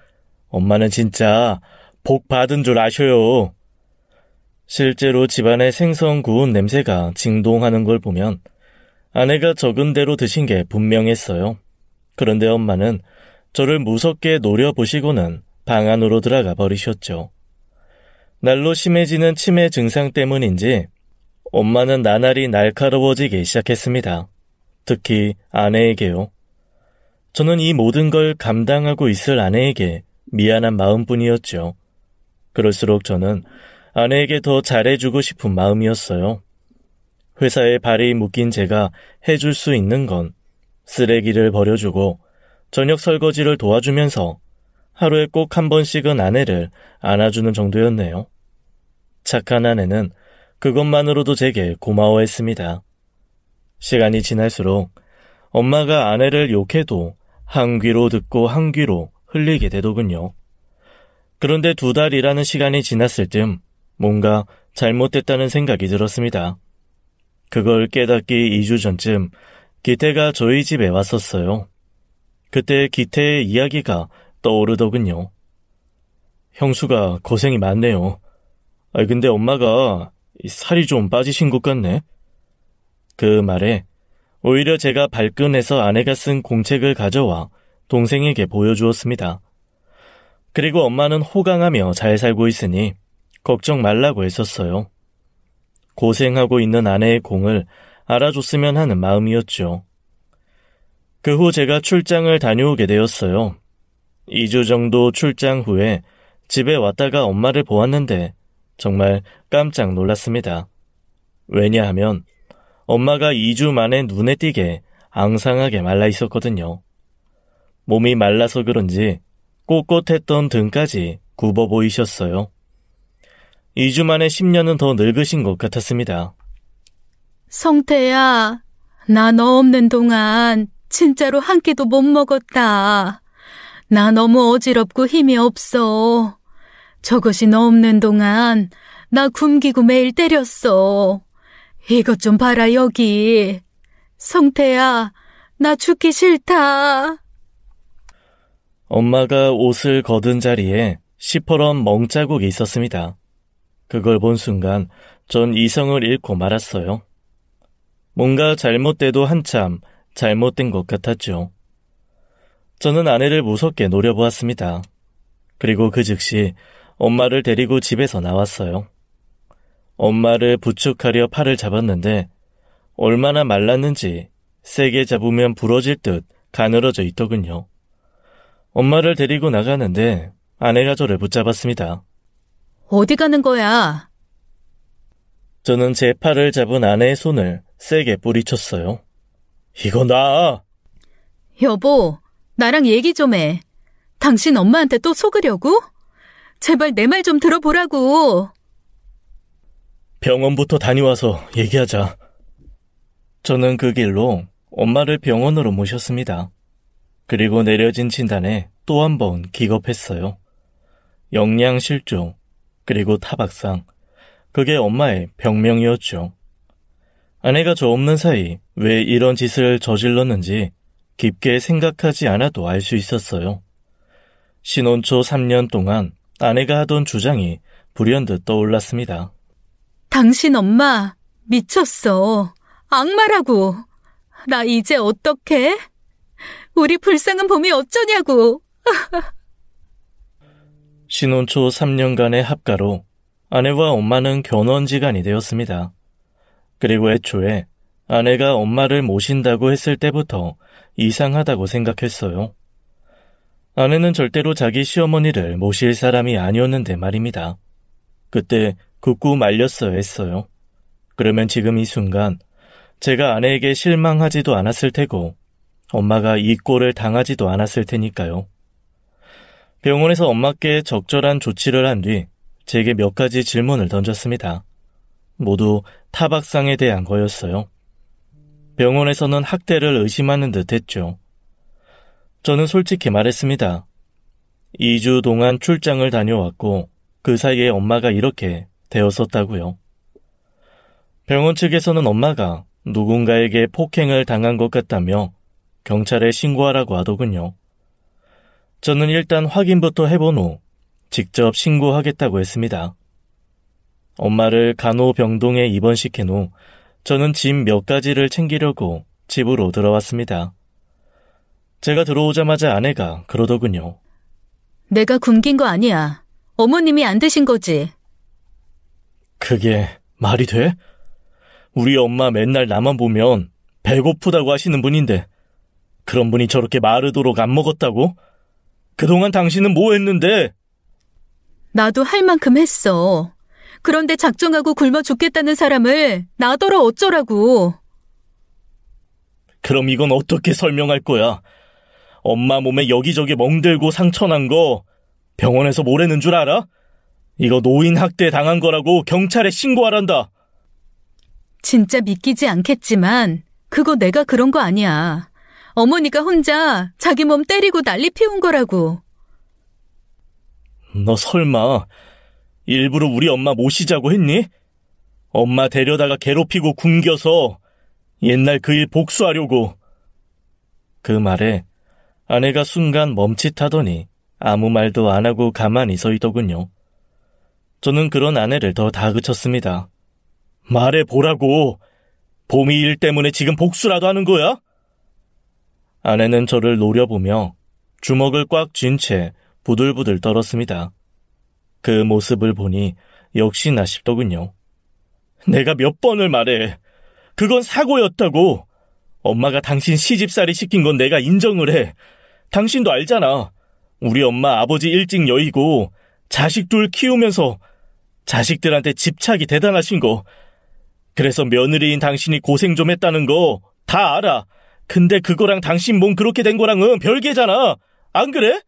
엄마는 진짜 복 받은 줄 아셔요. 실제로 집안에 생선 구운 냄새가 징동하는 걸 보면 아내가 적은 대로 드신 게 분명했어요. 그런데 엄마는 저를 무섭게 노려보시고는 방 안으로 들어가 버리셨죠. 날로 심해지는 치매 증상 때문인지 엄마는 나날이 날카로워지기 시작했습니다. 특히 아내에게요. 저는 이 모든 걸 감당하고 있을 아내에게 미안한 마음뿐이었죠. 그럴수록 저는 아내에게 더 잘해주고 싶은 마음이었어요. 회사에 발이 묶인 제가 해줄 수 있는 건 쓰레기를 버려주고 저녁 설거지를 도와주면서 하루에 꼭 한 번씩은 아내를 안아주는 정도였네요. 착한 아내는 그것만으로도 제게 고마워했습니다. 시간이 지날수록 엄마가 아내를 욕해도 한 귀로 듣고 한 귀로 흘리게 되더군요. 그런데 2달이라는 시간이 지났을 쯤 뭔가 잘못됐다는 생각이 들었습니다. 그걸 깨닫기 2주 전쯤 기태가 저희 집에 왔었어요. 그때 기태의 이야기가 떠오르더군요. 형수가 고생이 많네요. 근데 엄마가 살이 좀 빠지신 것 같네. 그 말에 오히려 제가 발끈해서 아내가 쓴 공책을 가져와 동생에게 보여주었습니다. 그리고 엄마는 호강하며 잘 살고 있으니 걱정 말라고 했었어요. 고생하고 있는 아내의 공을 알아줬으면 하는 마음이었죠. 그 후 제가 출장을 다녀오게 되었어요. 2주 정도 출장 후에 집에 왔다가 엄마를 보았는데 정말 깜짝 놀랐습니다. 왜냐하면 엄마가 2주 만에 눈에 띄게 앙상하게 말라 있었거든요. 몸이 말라서 그런지 꼿꼿했던 등까지 굽어 보이셨어요. 2주 만에 10년은 더 늙으신 것 같았습니다. 성태야, 나 너 없는 동안 진짜로 한 끼도 못 먹었다. 나 너무 어지럽고 힘이 없어. 저것이 너 없는 동안 나 굶기고 매일 때렸어. 이것 좀 봐라 여기. 성태야, 나 죽기 싫다. 엄마가 옷을 걷은 자리에 시퍼런 멍자국이 있었습니다. 그걸 본 순간 전 이성을 잃고 말았어요. 뭔가 잘못돼도 한참 잘못된 것 같았죠. 저는 아내를 무섭게 노려보았습니다. 그리고 그 즉시 엄마를 데리고 집에서 나왔어요. 엄마를 부축하려 팔을 잡았는데 얼마나 말랐는지 세게 잡으면 부러질 듯 가늘어져 있더군요. 엄마를 데리고 나가는데 아내가 저를 붙잡았습니다. 어디 가는 거야? 저는 제 팔을 잡은 아내의 손을 세게 뿌리쳤어요. 이거 나! 여보, 나랑 얘기 좀 해. 당신 엄마한테 또 속으려고? 제발 내 말 좀 들어보라고. 병원부터 다녀와서 얘기하자. 저는 그 길로 엄마를 병원으로 모셨습니다. 그리고 내려진 진단에 또 한 번 기겁했어요. 영양실조, 그리고 타박상. 그게 엄마의 병명이었죠. 아내가 저 없는 사이 왜 이런 짓을 저질렀는지 깊게 생각하지 않아도 알 수 있었어요. 신혼 초 3년 동안 아내가 하던 주장이 불현듯 떠올랐습니다. 당신 엄마 미쳤어. 악마라고. 나 이제 어떡해? 우리 불쌍한 봄이 어쩌냐고. 신혼 초 3년간의 합가로 아내와 엄마는 견원지간이 되었습니다. 그리고 애초에 아내가 엄마를 모신다고 했을 때부터 이상하다고 생각했어요. 아내는 절대로 자기 시어머니를 모실 사람이 아니었는데 말입니다. 그때 굳고 말렸어야 했어요. 그러면 지금 이 순간 제가 아내에게 실망하지도 않았을 테고 엄마가 이 꼴을 당하지도 않았을 테니까요. 병원에서 엄마께 적절한 조치를 한 뒤 제게 몇 가지 질문을 던졌습니다. 모두 타박상에 대한 거였어요. 병원에서는 학대를 의심하는 듯 했죠. 저는 솔직히 말했습니다. 2주 동안 출장을 다녀왔고 그 사이에 엄마가 이렇게 되었었다고요. 병원 측에서는 엄마가 누군가에게 폭행을 당한 것 같다며 경찰에 신고하라고 하더군요. 저는 일단 확인부터 해본 후 직접 신고하겠다고 했습니다. 엄마를 간호병동에 입원시킨 후 저는 짐 몇 가지를 챙기려고 집으로 들어왔습니다. 제가 들어오자마자 아내가 그러더군요. 내가 굶긴 거 아니야. 어머님이 안 드신 거지. 그게 말이 돼? 우리 엄마 맨날 나만 보면 배고프다고 하시는 분인데 그런 분이 저렇게 마르도록 안 먹었다고? 그동안 당신은 뭐 했는데? 나도 할 만큼 했어. 그런데 작정하고 굶어 죽겠다는 사람을 나더러 어쩌라고. 그럼 이건 어떻게 설명할 거야? 엄마 몸에 여기저기 멍들고 상처난 거 병원에서 뭐라는 줄 알아? 이거 노인 학대 당한 거라고 경찰에 신고하란다. 진짜 믿기지 않겠지만 그거 내가 그런 거 아니야. 어머니가 혼자 자기 몸 때리고 난리 피운 거라고. 너 설마 일부러 우리 엄마 모시자고 했니? 엄마 데려다가 괴롭히고 굶겨서 옛날 그 일 복수하려고. 그 말에 아내가 순간 멈칫하더니 아무 말도 안 하고 가만히 서 있더군요. 저는 그런 아내를 더 다그쳤습니다. 말해보라고. 봄이 일 때문에 지금 복수라도 하는 거야? 아내는 저를 노려보며 주먹을 꽉 쥔 채 부들부들 떨었습니다. 그 모습을 보니 역시나 싶더군요. 내가 몇 번을 말해. 그건 사고였다고. 엄마가 당신 시집살이 시킨 건 내가 인정을 해. 당신도 알잖아. 우리 엄마 아버지 일찍 여의고 자식 둘 키우면서 자식들한테 집착이 대단하신 거. 그래서 며느리인 당신이 고생 좀 했다는 거 다 알아. 근데 그거랑 당신 몸 그렇게 된 거랑은 별개잖아. 안 그래?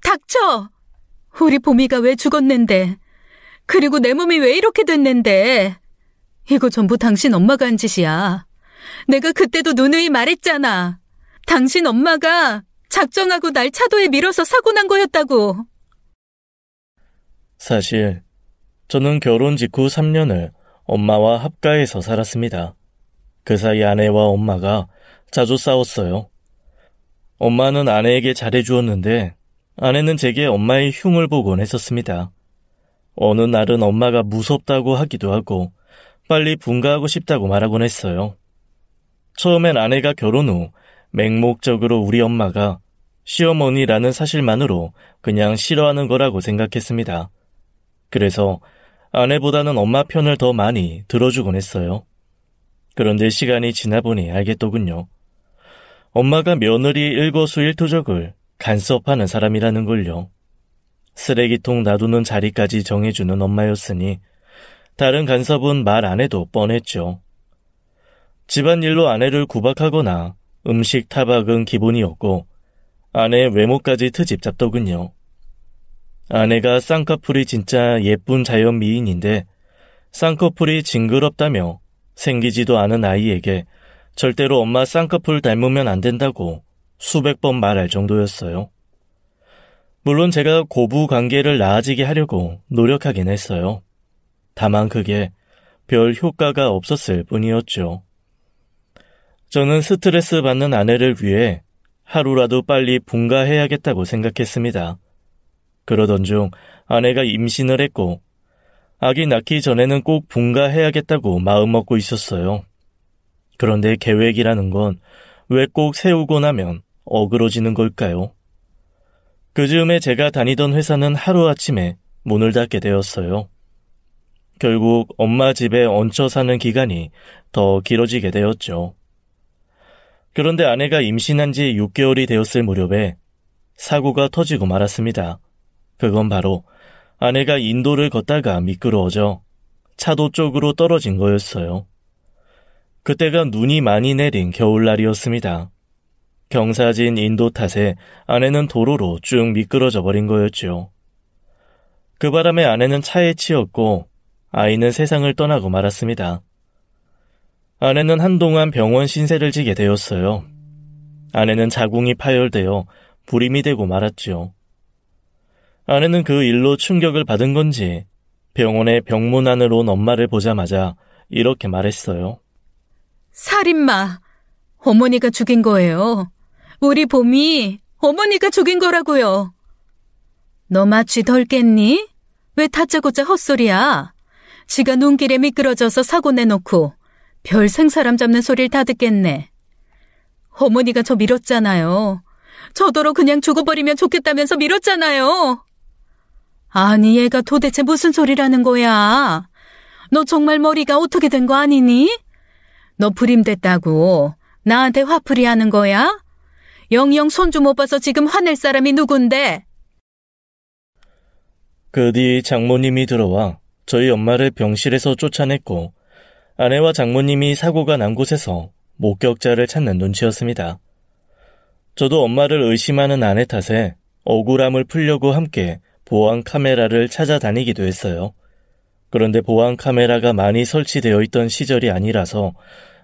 닥쳐! 우리 봄이가 왜 죽었는데? 그리고 내 몸이 왜 이렇게 됐는데? 이거 전부 당신 엄마가 한 짓이야. 내가 그때도 누누이 말했잖아. 당신 엄마가 작정하고 날 차도에 밀어서 사고 난 거였다고. 사실 저는 결혼 직후 3년을 엄마와 합가해서 살았습니다. 그 사이 아내와 엄마가 자주 싸웠어요. 엄마는 아내에게 잘해주었는데 아내는 제게 엄마의 흉을 보곤 했었습니다. 어느 날은 엄마가 무섭다고 하기도 하고 빨리 분가하고 싶다고 말하곤 했어요. 처음엔 아내가 결혼 후 맹목적으로 우리 엄마가 시어머니라는 사실만으로 그냥 싫어하는 거라고 생각했습니다. 그래서 아내보다는 엄마 편을 더 많이 들어주곤 했어요. 그런데 시간이 지나보니 알겠더군요. 엄마가 며느리 일거수일투족을 간섭하는 사람이라는 걸요. 쓰레기통 놔두는 자리까지 정해주는 엄마였으니 다른 간섭은 말 안 해도 뻔했죠. 집안일로 아내를 구박하거나 음식 타박은 기본이었고 아내의 외모까지 트집 잡더군요. 아내가 쌍꺼풀이 진짜 예쁜 자연 미인인데 쌍꺼풀이 징그럽다며 생기지도 않은 아이에게 절대로 엄마 쌍꺼풀 닮으면 안 된다고 수백 번 말할 정도였어요. 물론 제가 고부 관계를 나아지게 하려고 노력하긴 했어요. 다만 그게 별 효과가 없었을 뿐이었죠. 저는 스트레스 받는 아내를 위해 하루라도 빨리 분가해야겠다고 생각했습니다. 그러던 중 아내가 임신을 했고 아기 낳기 전에는 꼭 분가해야겠다고 마음먹고 있었어요. 그런데 계획이라는 건 왜 꼭 세우고 나면 어그러지는 걸까요? 그 즈음에 제가 다니던 회사는 하루아침에 문을 닫게 되었어요. 결국 엄마 집에 얹혀 사는 기간이 더 길어지게 되었죠. 그런데 아내가 임신한 지 6개월이 되었을 무렵에 사고가 터지고 말았습니다. 그건 바로 아내가 인도를 걷다가 미끄러워져 차도 쪽으로 떨어진 거였어요. 그때가 눈이 많이 내린 겨울날이었습니다. 경사진 인도 탓에 아내는 도로로 쭉 미끄러져 버린 거였죠. 그 바람에 아내는 차에 치였고 아이는 세상을 떠나고 말았습니다. 아내는 한동안 병원 신세를 지게 되었어요. 아내는 자궁이 파열되어 불임이 되고 말았죠. 아내는 그 일로 충격을 받은 건지 병원에 병문안으로 온 엄마를 보자마자 이렇게 말했어요. 살인마, 어머니가 죽인 거예요. 우리 봄이 어머니가 죽인 거라고요. 너 마취 덜 깼니? 왜 다짜고짜 헛소리야? 지가 눈길에 미끄러져서 사고 내놓고 별 생사람 잡는 소리를 다 듣겠네. 어머니가 저 밀었잖아요. 저더러 그냥 죽어버리면 좋겠다면서 밀었잖아요. 아니 얘가 도대체 무슨 소리라는 거야? 너 정말 머리가 어떻게 된 거 아니니? 너 불임됐다고 나한테 화풀이 하는 거야? 영영 손주 못 봐서 지금 화낼 사람이 누군데? 그 뒤 장모님이 들어와 저희 엄마를 병실에서 쫓아냈고 아내와 장모님이 사고가 난 곳에서 목격자를 찾는 눈치였습니다. 저도 엄마를 의심하는 아내 탓에 억울함을 풀려고 함께 보안 카메라를 찾아다니기도 했어요. 그런데 보안 카메라가 많이 설치되어 있던 시절이 아니라서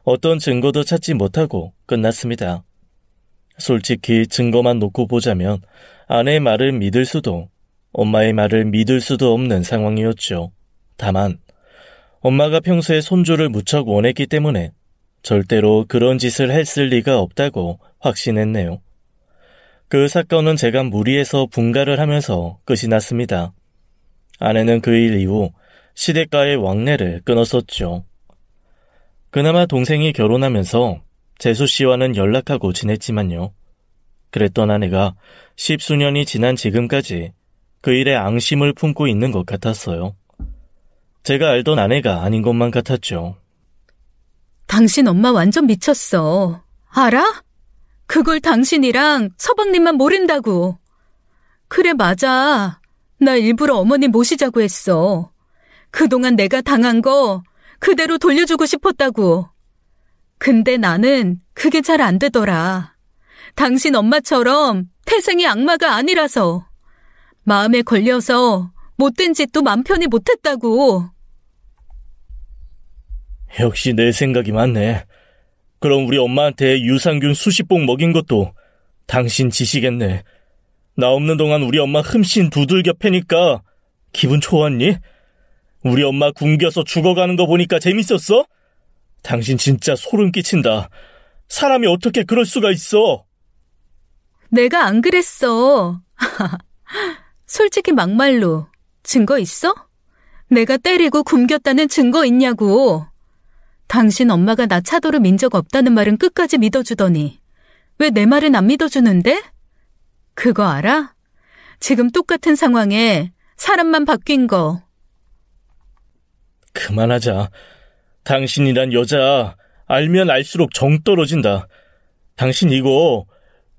어떤 증거도 찾지 못하고 끝났습니다. 솔직히 증거만 놓고 보자면 아내의 말을 믿을 수도 엄마의 말을 믿을 수도 없는 상황이었죠. 다만 엄마가 평소에 손주를 무척 원했기 때문에 절대로 그런 짓을 했을 리가 없다고 확신했네요. 그 사건은 제가 무리해서 분가를 하면서 끝이 났습니다. 아내는 그 일 이후 시댁과의 왕래를 끊었었죠. 그나마 동생이 결혼하면서 재수 씨와는 연락하고 지냈지만요. 그랬던 아내가 10수년이 지난 지금까지 그 일에 앙심을 품고 있는 것 같았어요. 제가 알던 아내가 아닌 것만 같았죠. 당신 엄마 완전 미쳤어. 알아? 그걸 당신이랑 서방님만 모른다고. 그래 맞아. 나 일부러 어머니 모시자고 했어. 그동안 내가 당한 거 그대로 돌려주고 싶었다고. 근데 나는 그게 잘 안 되더라. 당신 엄마처럼 태생이 악마가 아니라서. 마음에 걸려서 못된 짓도 맘 편히 못했다고. 역시 내 생각이 맞네. 그럼 우리 엄마한테 유산균 수십 봉 먹인 것도 당신 짓이겠네. 나 없는 동안 우리 엄마 흠씬 두들겨 패니까 기분 좋았니? 우리 엄마 굶겨서 죽어가는 거 보니까 재밌었어? 당신 진짜 소름 끼친다. 사람이 어떻게 그럴 수가 있어? 내가 안 그랬어. 솔직히 막말로 증거 있어? 내가 때리고 굶겼다는 증거 있냐고. 당신 엄마가 나 차도로 민 적 없다는 말은 끝까지 믿어주더니 왜 내 말은 안 믿어주는데? 그거 알아? 지금 똑같은 상황에 사람만 바뀐 거. 그만하자. 당신이란 여자 알면 알수록 정 떨어진다. 당신 이거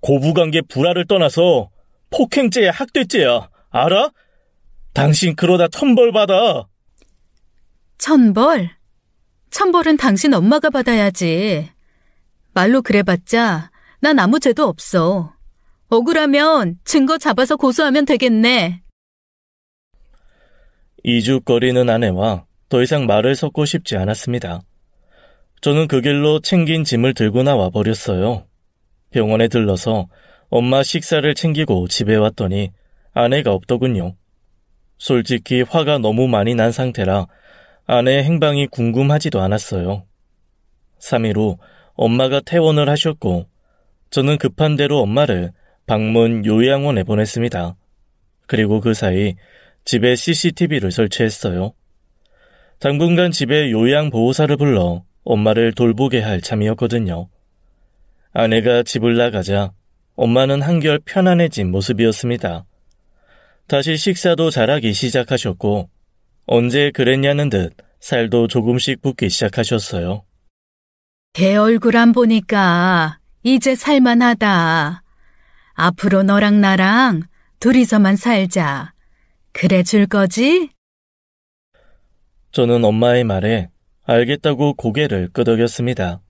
고부관계 불화를 떠나서 폭행죄야 학대죄야. 알아? 당신 그러다 천벌 받아. 천벌? 천벌은 당신 엄마가 받아야지. 말로 그래봤자 난 아무 죄도 없어. 억울하면 증거 잡아서 고소하면 되겠네. 이죽거리는 아내와 더 이상 말을 섞고 싶지 않았습니다. 저는 그 길로 챙긴 짐을 들고 나와 버렸어요. 병원에 들러서 엄마 식사를 챙기고 집에 왔더니 아내가 없더군요. 솔직히 화가 너무 많이 난 상태라 아내의 행방이 궁금하지도 않았어요. 3일 후 엄마가 퇴원을 하셨고 저는 급한 대로 엄마를 방문 요양원에 보냈습니다. 그리고 그 사이 집에 CCTV를 설치했어요. 당분간 집에 요양보호사를 불러 엄마를 돌보게 할 참이었거든요. 아내가 집을 나가자 엄마는 한결 편안해진 모습이었습니다. 다시 식사도 잘하기 시작하셨고 언제 그랬냐는 듯 살도 조금씩 붓기 시작하셨어요. 걔 얼굴 안 보니까 이제 살만하다. 앞으로 너랑 나랑 둘이서만 살자. 그래 줄 거지? 저는 엄마의 말에 알겠다고 고개를 끄덕였습니다.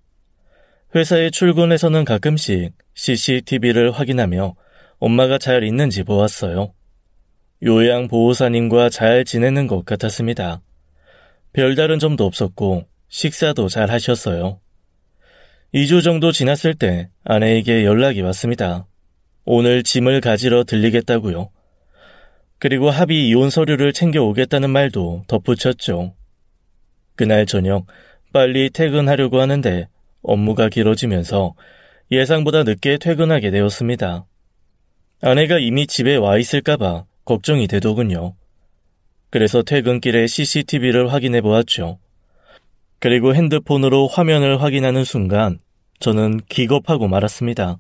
회사에 출근해서는 가끔씩 CCTV를 확인하며 엄마가 잘 있는지 보았어요. 요양보호사님과 잘 지내는 것 같았습니다. 별다른 점도 없었고 식사도 잘 하셨어요. 2주 정도 지났을 때 아내에게 연락이 왔습니다. 오늘 짐을 가지러 들리겠다고요. 그리고 합의 이혼 서류를 챙겨오겠다는 말도 덧붙였죠. 그날 저녁 빨리 퇴근하려고 하는데 업무가 길어지면서 예상보다 늦게 퇴근하게 되었습니다. 아내가 이미 집에 와 있을까봐 걱정이 되더군요. 그래서 퇴근길에 CCTV를 확인해 보았죠. 그리고 핸드폰으로 화면을 확인하는 순간 저는 기겁하고 말았습니다.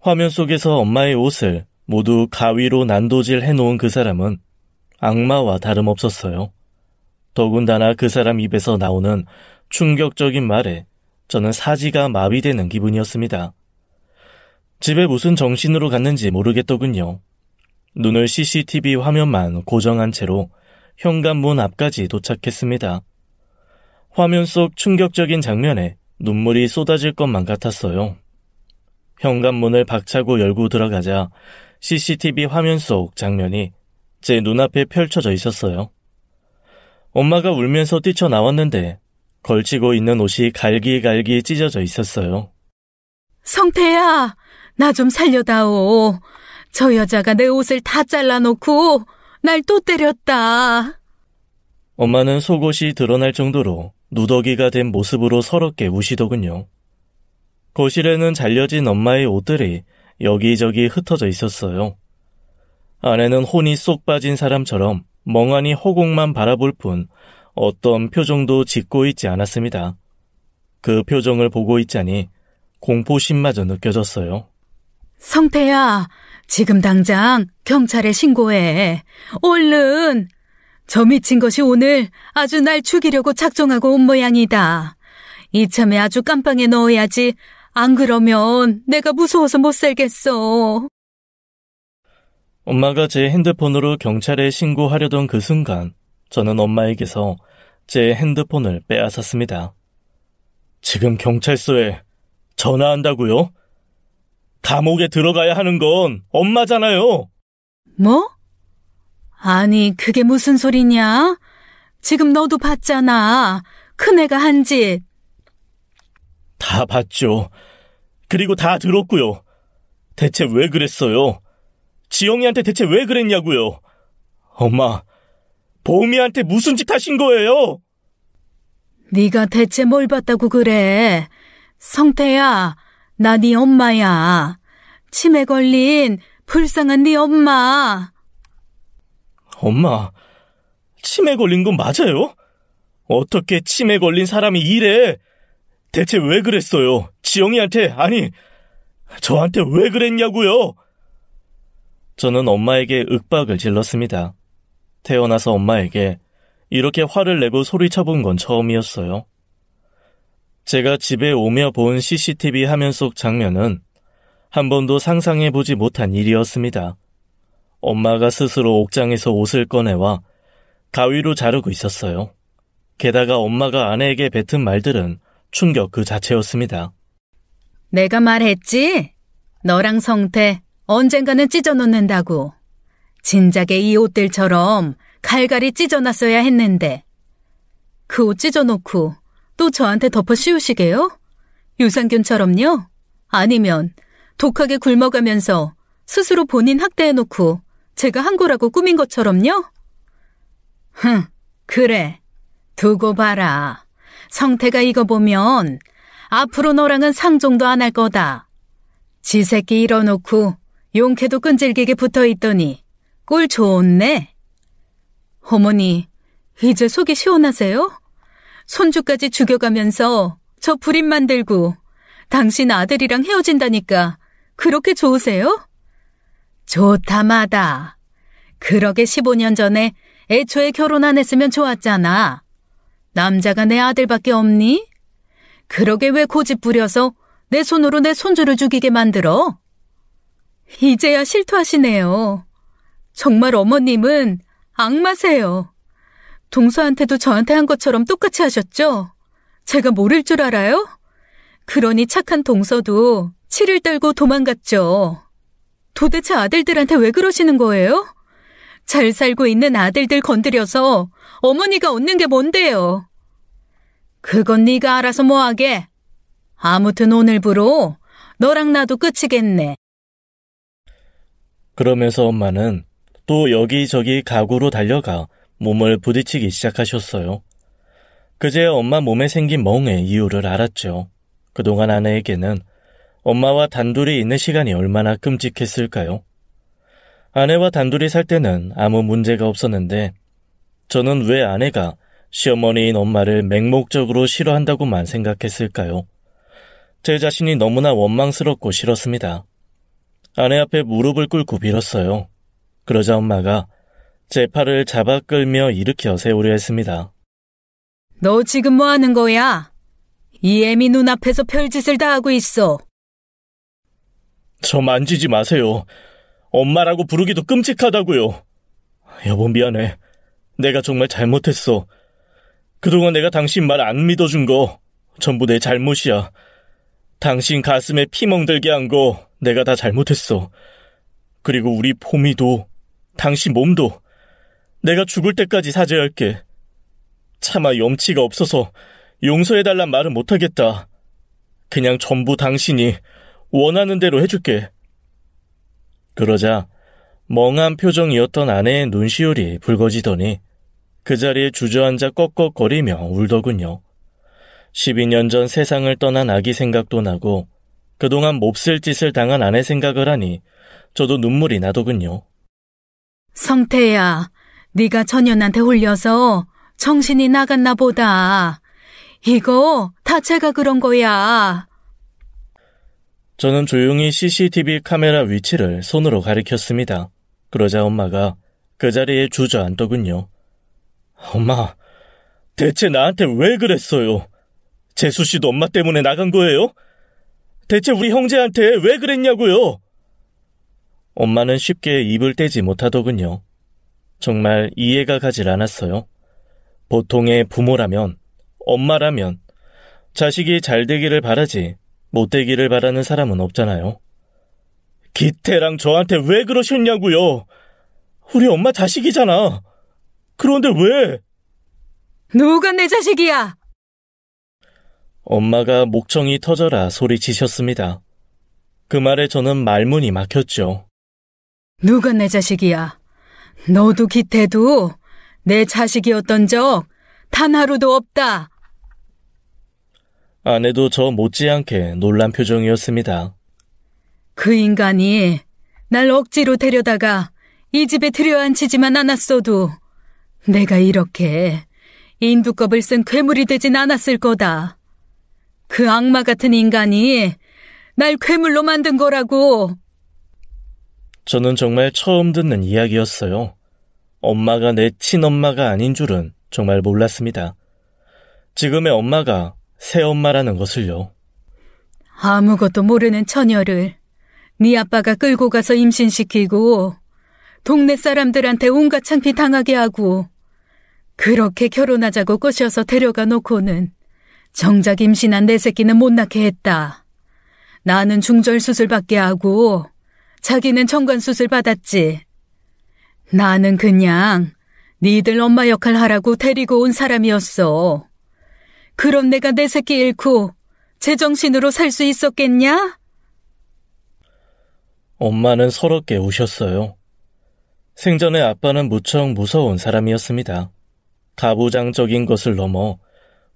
화면 속에서 엄마의 옷을 모두 가위로 난도질 해놓은 그 사람은 악마와 다름없었어요. 더군다나 그 사람 입에서 나오는 충격적인 말에 저는 사지가 마비되는 기분이었습니다. 집에 무슨 정신으로 갔는지 모르겠더군요. 눈을 CCTV 화면만 고정한 채로 현관문 앞까지 도착했습니다. 화면 속 충격적인 장면에 눈물이 쏟아질 것만 같았어요. 현관문을 박차고 열고 들어가자 CCTV 화면 속 장면이 제 눈앞에 펼쳐져 있었어요. 엄마가 울면서 뛰쳐나왔는데 걸치고 있는 옷이 갈기갈기 찢어져 있었어요. 성태야, 나 좀 살려다오. 저 여자가 내 옷을 다 잘라놓고 날 또 때렸다. 엄마는 속옷이 드러날 정도로 누더기가 된 모습으로 서럽게 우시더군요. 거실에는 잘려진 엄마의 옷들이 여기저기 흩어져 있었어요. 아내는 혼이 쏙 빠진 사람처럼 멍하니 허공만 바라볼 뿐 어떤 표정도 짓고 있지 않았습니다. 그 표정을 보고 있자니 공포심마저 느껴졌어요. 성태야, 지금 당장 경찰에 신고해. 얼른! 저 미친 것이 오늘 아주 날 죽이려고 작정하고 온 모양이다. 이참에 아주 깜빵에 넣어야지. 안 그러면 내가 무서워서 못 살겠어. 엄마가 제 핸드폰으로 경찰에 신고하려던 그 순간 저는 엄마에게서 제 핸드폰을 빼앗았습니다. 지금 경찰서에 전화한다고요? 감옥에 들어가야 하는 건 엄마잖아요. 뭐? 아니, 그게 무슨 소리냐? 지금 너도 봤잖아. 큰애가 한 짓. 다 봤죠. 그리고 다 들었고요. 대체 왜 그랬어요? 지영이한테 대체 왜 그랬냐고요? 엄마, 보미한테 무슨 짓 하신 거예요? 네가 대체 뭘 봤다고 그래? 성태야, 나 네 엄마야. 치매 걸린 불쌍한 네 엄마. 엄마, 치매 걸린 건 맞아요? 어떻게 치매 걸린 사람이 이래? 대체 왜 그랬어요? 지영이한테, 아니, 저한테 왜 그랬냐고요? 저는 엄마에게 윽박을 질렀습니다. 태어나서 엄마에게 이렇게 화를 내고 소리쳐본 건 처음이었어요. 제가 집에 오며 본 CCTV 화면 속 장면은 한 번도 상상해보지 못한 일이었습니다. 엄마가 스스로 옥장에서 옷을 꺼내와 가위로 자르고 있었어요. 게다가 엄마가 아내에게 뱉은 말들은 충격 그 자체였습니다. 내가 말했지? 너랑 성태 언젠가는 찢어놓는다고. 진작에 이 옷들처럼 갈갈이 찢어놨어야 했는데. 그 옷 찢어놓고 또 저한테 덮어 씌우시게요? 유산균처럼요? 아니면 독하게 굶어가면서 스스로 본인 학대해놓고 제가 한 거라고 꾸민 것처럼요? 그래. 두고 봐라. 성태가 이거 보면 앞으로 너랑은 상종도 안 할 거다. 지 새끼 일어놓고 용케도 끈질기게 붙어있더니 꼴 좋네. 어머니, 이제 속이 시원하세요? 손주까지 죽여가면서 저 불임 만들고 당신 아들이랑 헤어진다니까 그렇게 좋으세요? 좋다 마다. 그러게 15년 전에 애초에 결혼 안 했으면 좋았잖아. 남자가 내 아들밖에 없니? 그러게 왜 고집 부려서 내 손으로 내 손주를 죽이게 만들어? 이제야 실토하시네요. 정말 어머님은 악마세요. 동서한테도 저한테 한 것처럼 똑같이 하셨죠? 제가 모를 줄 알아요? 그러니 착한 동서도 치를 떨고 도망갔죠. 도대체 아들들한테 왜 그러시는 거예요? 잘 살고 있는 아들들 건드려서 어머니가 얻는 게 뭔데요? 그건 네가 알아서 뭐하게. 아무튼 오늘부로 너랑 나도 끝이겠네. 그러면서 엄마는 또 여기저기 가구로 달려가 몸을 부딪히기 시작하셨어요. 그제야 엄마 몸에 생긴 멍의 이유를 알았죠. 그동안 아내에게는 엄마와 단둘이 있는 시간이 얼마나 끔찍했을까요? 아내와 단둘이 살 때는 아무 문제가 없었는데 저는 왜 아내가 시어머니인 엄마를 맹목적으로 싫어한다고만 생각했을까요? 제 자신이 너무나 원망스럽고 싫었습니다. 아내 앞에 무릎을 꿇고 빌었어요. 그러자 엄마가 제 팔을 잡아 끌며 일으켜 세우려 했습니다. 너 지금 뭐 하는 거야? 이 애미 눈앞에서 별짓을 다 하고 있어. 저 만지지 마세요. 엄마라고 부르기도 끔찍하다고요. 여보 미안해. 내가 정말 잘못했어. 그동안 내가 당신 말 안 믿어준 거 전부 내 잘못이야. 당신 가슴에 피 멍들게 한 거 내가 다 잘못했어. 그리고 우리 봄이도 당신 몸도 내가 죽을 때까지 사죄할게. 차마 염치가 없어서 용서해달란 말은 못하겠다. 그냥 전부 당신이 원하는 대로 해줄게. 그러자 멍한 표정이었던 아내의 눈시울이 붉어지더니 그 자리에 주저앉아 꺽꺽거리며 울더군요. 12년 전 세상을 떠난 아기 생각도 나고 그동안 몹쓸 짓을 당한 아내 생각을 하니 저도 눈물이 나더군요. 성태야, 네가 전현한테 홀려서 정신이 나갔나 보다. 이거 다 제가 그런 거야. 저는 조용히 CCTV 카메라 위치를 손으로 가리켰습니다. 그러자 엄마가 그 자리에 주저앉더군요. 엄마, 대체 나한테 왜 그랬어요? 재수 씨도 엄마 때문에 나간 거예요? 대체 우리 형제한테 왜 그랬냐고요? 엄마는 쉽게 입을 떼지 못하더군요. 정말 이해가 가질 않았어요. 보통의 부모라면, 엄마라면 자식이 잘 되기를 바라지 못 되기를 바라는 사람은 없잖아요. 기태랑 저한테 왜 그러셨냐고요? 우리 엄마 자식이잖아. 그런데 왜? 누가 내 자식이야? 엄마가 목청이 터져라 소리치셨습니다. 그 말에 저는 말문이 막혔죠. 누가 내 자식이야? 너도 기태도 내 자식이었던 적 단 하루도 없다. 아내도 저 못지않게 놀란 표정이었습니다. 그 인간이 날 억지로 데려다가 이 집에 들여앉히지만 않았어도 내가 이렇게 인두껍을 쓴 괴물이 되진 않았을 거다. 그 악마 같은 인간이 날 괴물로 만든 거라고. 저는 정말 처음 듣는 이야기였어요. 엄마가 내 친엄마가 아닌 줄은 정말 몰랐습니다. 지금의 엄마가 새엄마라는 것을요. 아무것도 모르는 처녀를 네 아빠가 끌고 가서 임신시키고 동네 사람들한테 온갖 창피 당하게 하고 그렇게 결혼하자고 꼬셔서 데려가 놓고는 정작 임신한 내 새끼는 못 낳게 했다. 나는 중절 수술밖에 하고 자기는 정관 수술 받았지. 나는 그냥 니들 엄마 역할 하라고 데리고 온 사람이었어. 그럼 내가 내 새끼 잃고 제정신으로 살 수 있었겠냐? 엄마는 서럽게 우셨어요. 생전에 아빠는 무척 무서운 사람이었습니다. 가부장적인 것을 넘어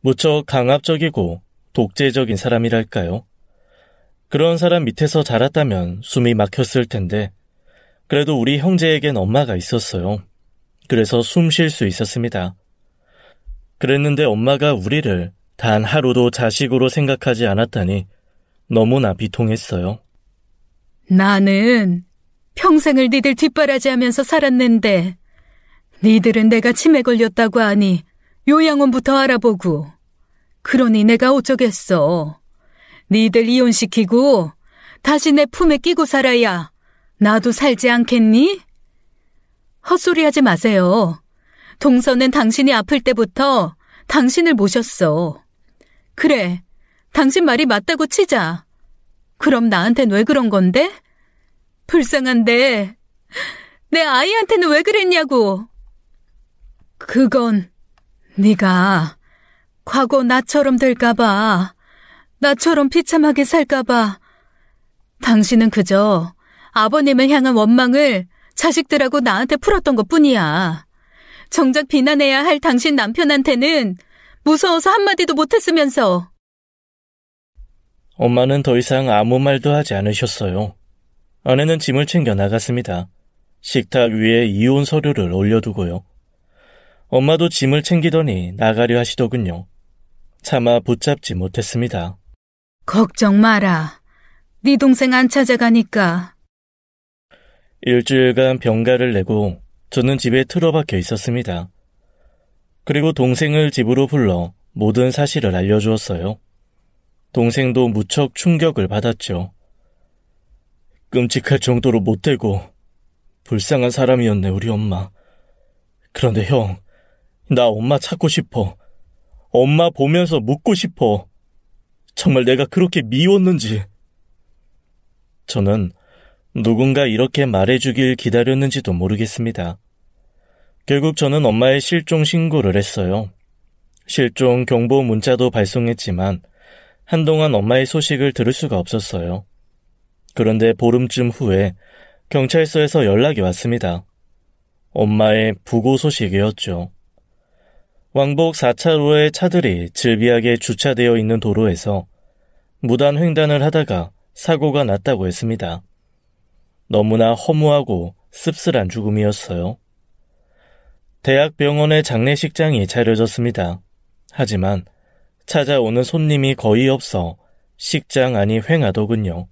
무척 강압적이고 독재적인 사람이랄까요. 그런 사람 밑에서 자랐다면 숨이 막혔을 텐데 그래도 우리 형제에겐 엄마가 있었어요. 그래서 숨 쉴 수 있었습니다. 그랬는데 엄마가 우리를 단 하루도 자식으로 생각하지 않았다니 너무나 비통했어요. 나는 평생을 니들 뒷바라지하면서 살았는데 니들은 내가 치매 걸렸다고 하니 요양원부터 알아보고 그러니 내가 어쩌겠어. 니들 이혼시키고 다시 내 품에 끼고 살아야 나도 살지 않겠니? 헛소리하지 마세요. 동서는 당신이 아플 때부터 당신을 모셨어. 그래, 당신 말이 맞다고 치자. 그럼 나한텐 왜 그런 건데? 불쌍한데 내 아이한테는 왜 그랬냐고. 그건 네가 과거 나처럼 될까봐, 나처럼 비참하게 살까봐. 당신은 그저 아버님을 향한 원망을 자식들하고 나한테 풀었던 것뿐이야. 정작 비난해야 할 당신 남편한테는 무서워서 한마디도 못했으면서. 엄마는 더 이상 아무 말도 하지 않으셨어요. 아내는 짐을 챙겨 나갔습니다. 식탁 위에 이혼 서류를 올려두고요. 엄마도 짐을 챙기더니 나가려 하시더군요. 차마 붙잡지 못했습니다. 걱정 마라. 네 동생 안 찾아가니까. 일주일간 병가를 내고 저는 집에 틀어박혀 있었습니다. 그리고 동생을 집으로 불러 모든 사실을 알려주었어요. 동생도 무척 충격을 받았죠. 끔찍할 정도로 못되고 불쌍한 사람이었네, 우리 엄마. 그런데 형, 나 엄마 찾고 싶어. 엄마 보면서 묻고 싶어. 정말 내가 그렇게 미웠는지. 저는 누군가 이렇게 말해주길 기다렸는지도 모르겠습니다. 결국 저는 엄마의 실종 신고를 했어요. 실종 경보 문자도 발송했지만 한동안 엄마의 소식을 들을 수가 없었어요. 그런데 보름쯤 후에 경찰서에서 연락이 왔습니다. 엄마의 부고 소식이었죠. 왕복 4차로의 차들이 질비하게 주차되어 있는 도로에서 무단 횡단을 하다가 사고가 났다고 했습니다. 너무나 허무하고 씁쓸한 죽음이었어요. 대학병원의 장례식장이 차려졌습니다. 하지만 찾아오는 손님이 거의 없어 식장 안이 휑하더군요.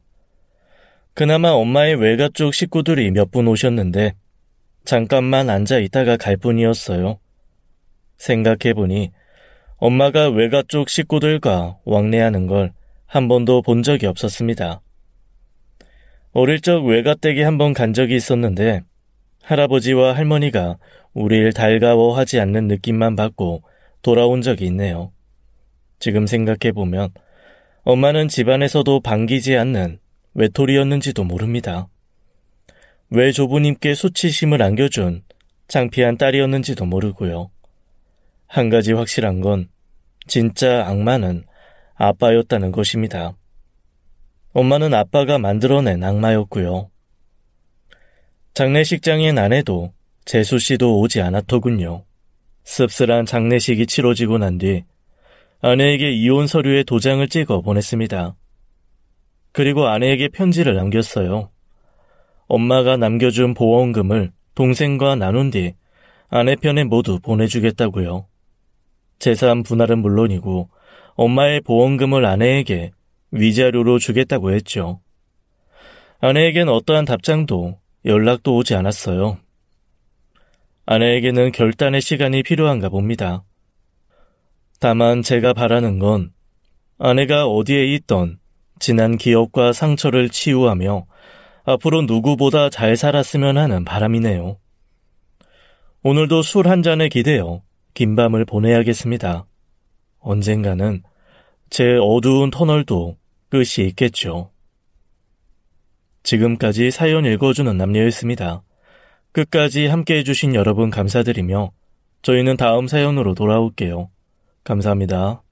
그나마 엄마의 외가 쪽 식구들이 몇 분 오셨는데 잠깐만 앉아 있다가 갈 뿐이었어요. 생각해보니 엄마가 외가 쪽 식구들과 왕래하는 걸 한 번도 본 적이 없었습니다. 어릴 적 외가댁에 한 번 간 적이 있었는데 할아버지와 할머니가 우리를 달가워하지 않는 느낌만 받고 돌아온 적이 있네요. 지금 생각해보면 엄마는 집안에서도 반기지 않는 외톨이였는지도 모릅니다. 외조부님께 수치심을 안겨준 창피한 딸이었는지도 모르고요. 한 가지 확실한 건 진짜 악마는 아빠였다는 것입니다. 엄마는 아빠가 만들어낸 악마였고요. 장례식장엔 아내도 재수씨도 오지 않았더군요. 씁쓸한 장례식이 치러지고 난 뒤 아내에게 이혼 서류에 도장을 찍어 보냈습니다. 그리고 아내에게 편지를 남겼어요. 엄마가 남겨준 보험금을 동생과 나눈 뒤 아내 편에 모두 보내주겠다고요. 재산 분할은 물론이고 엄마의 보험금을 아내에게 위자료로 주겠다고 했죠. 아내에겐 어떠한 답장도 연락도 오지 않았어요. 아내에게는 결단의 시간이 필요한가 봅니다. 다만 제가 바라는 건 아내가 어디에 있던 지난 기억과 상처를 치유하며 앞으로 누구보다 잘 살았으면 하는 바람이네요. 오늘도 술 한 잔에 기대어 긴 밤을 보내야겠습니다. 언젠가는 제 어두운 터널도 끝이 있겠죠. 지금까지 사연 읽어주는 남녀였습니다. 끝까지 함께 해주신 여러분 감사드리며 저희는 다음 사연으로 돌아올게요. 감사합니다.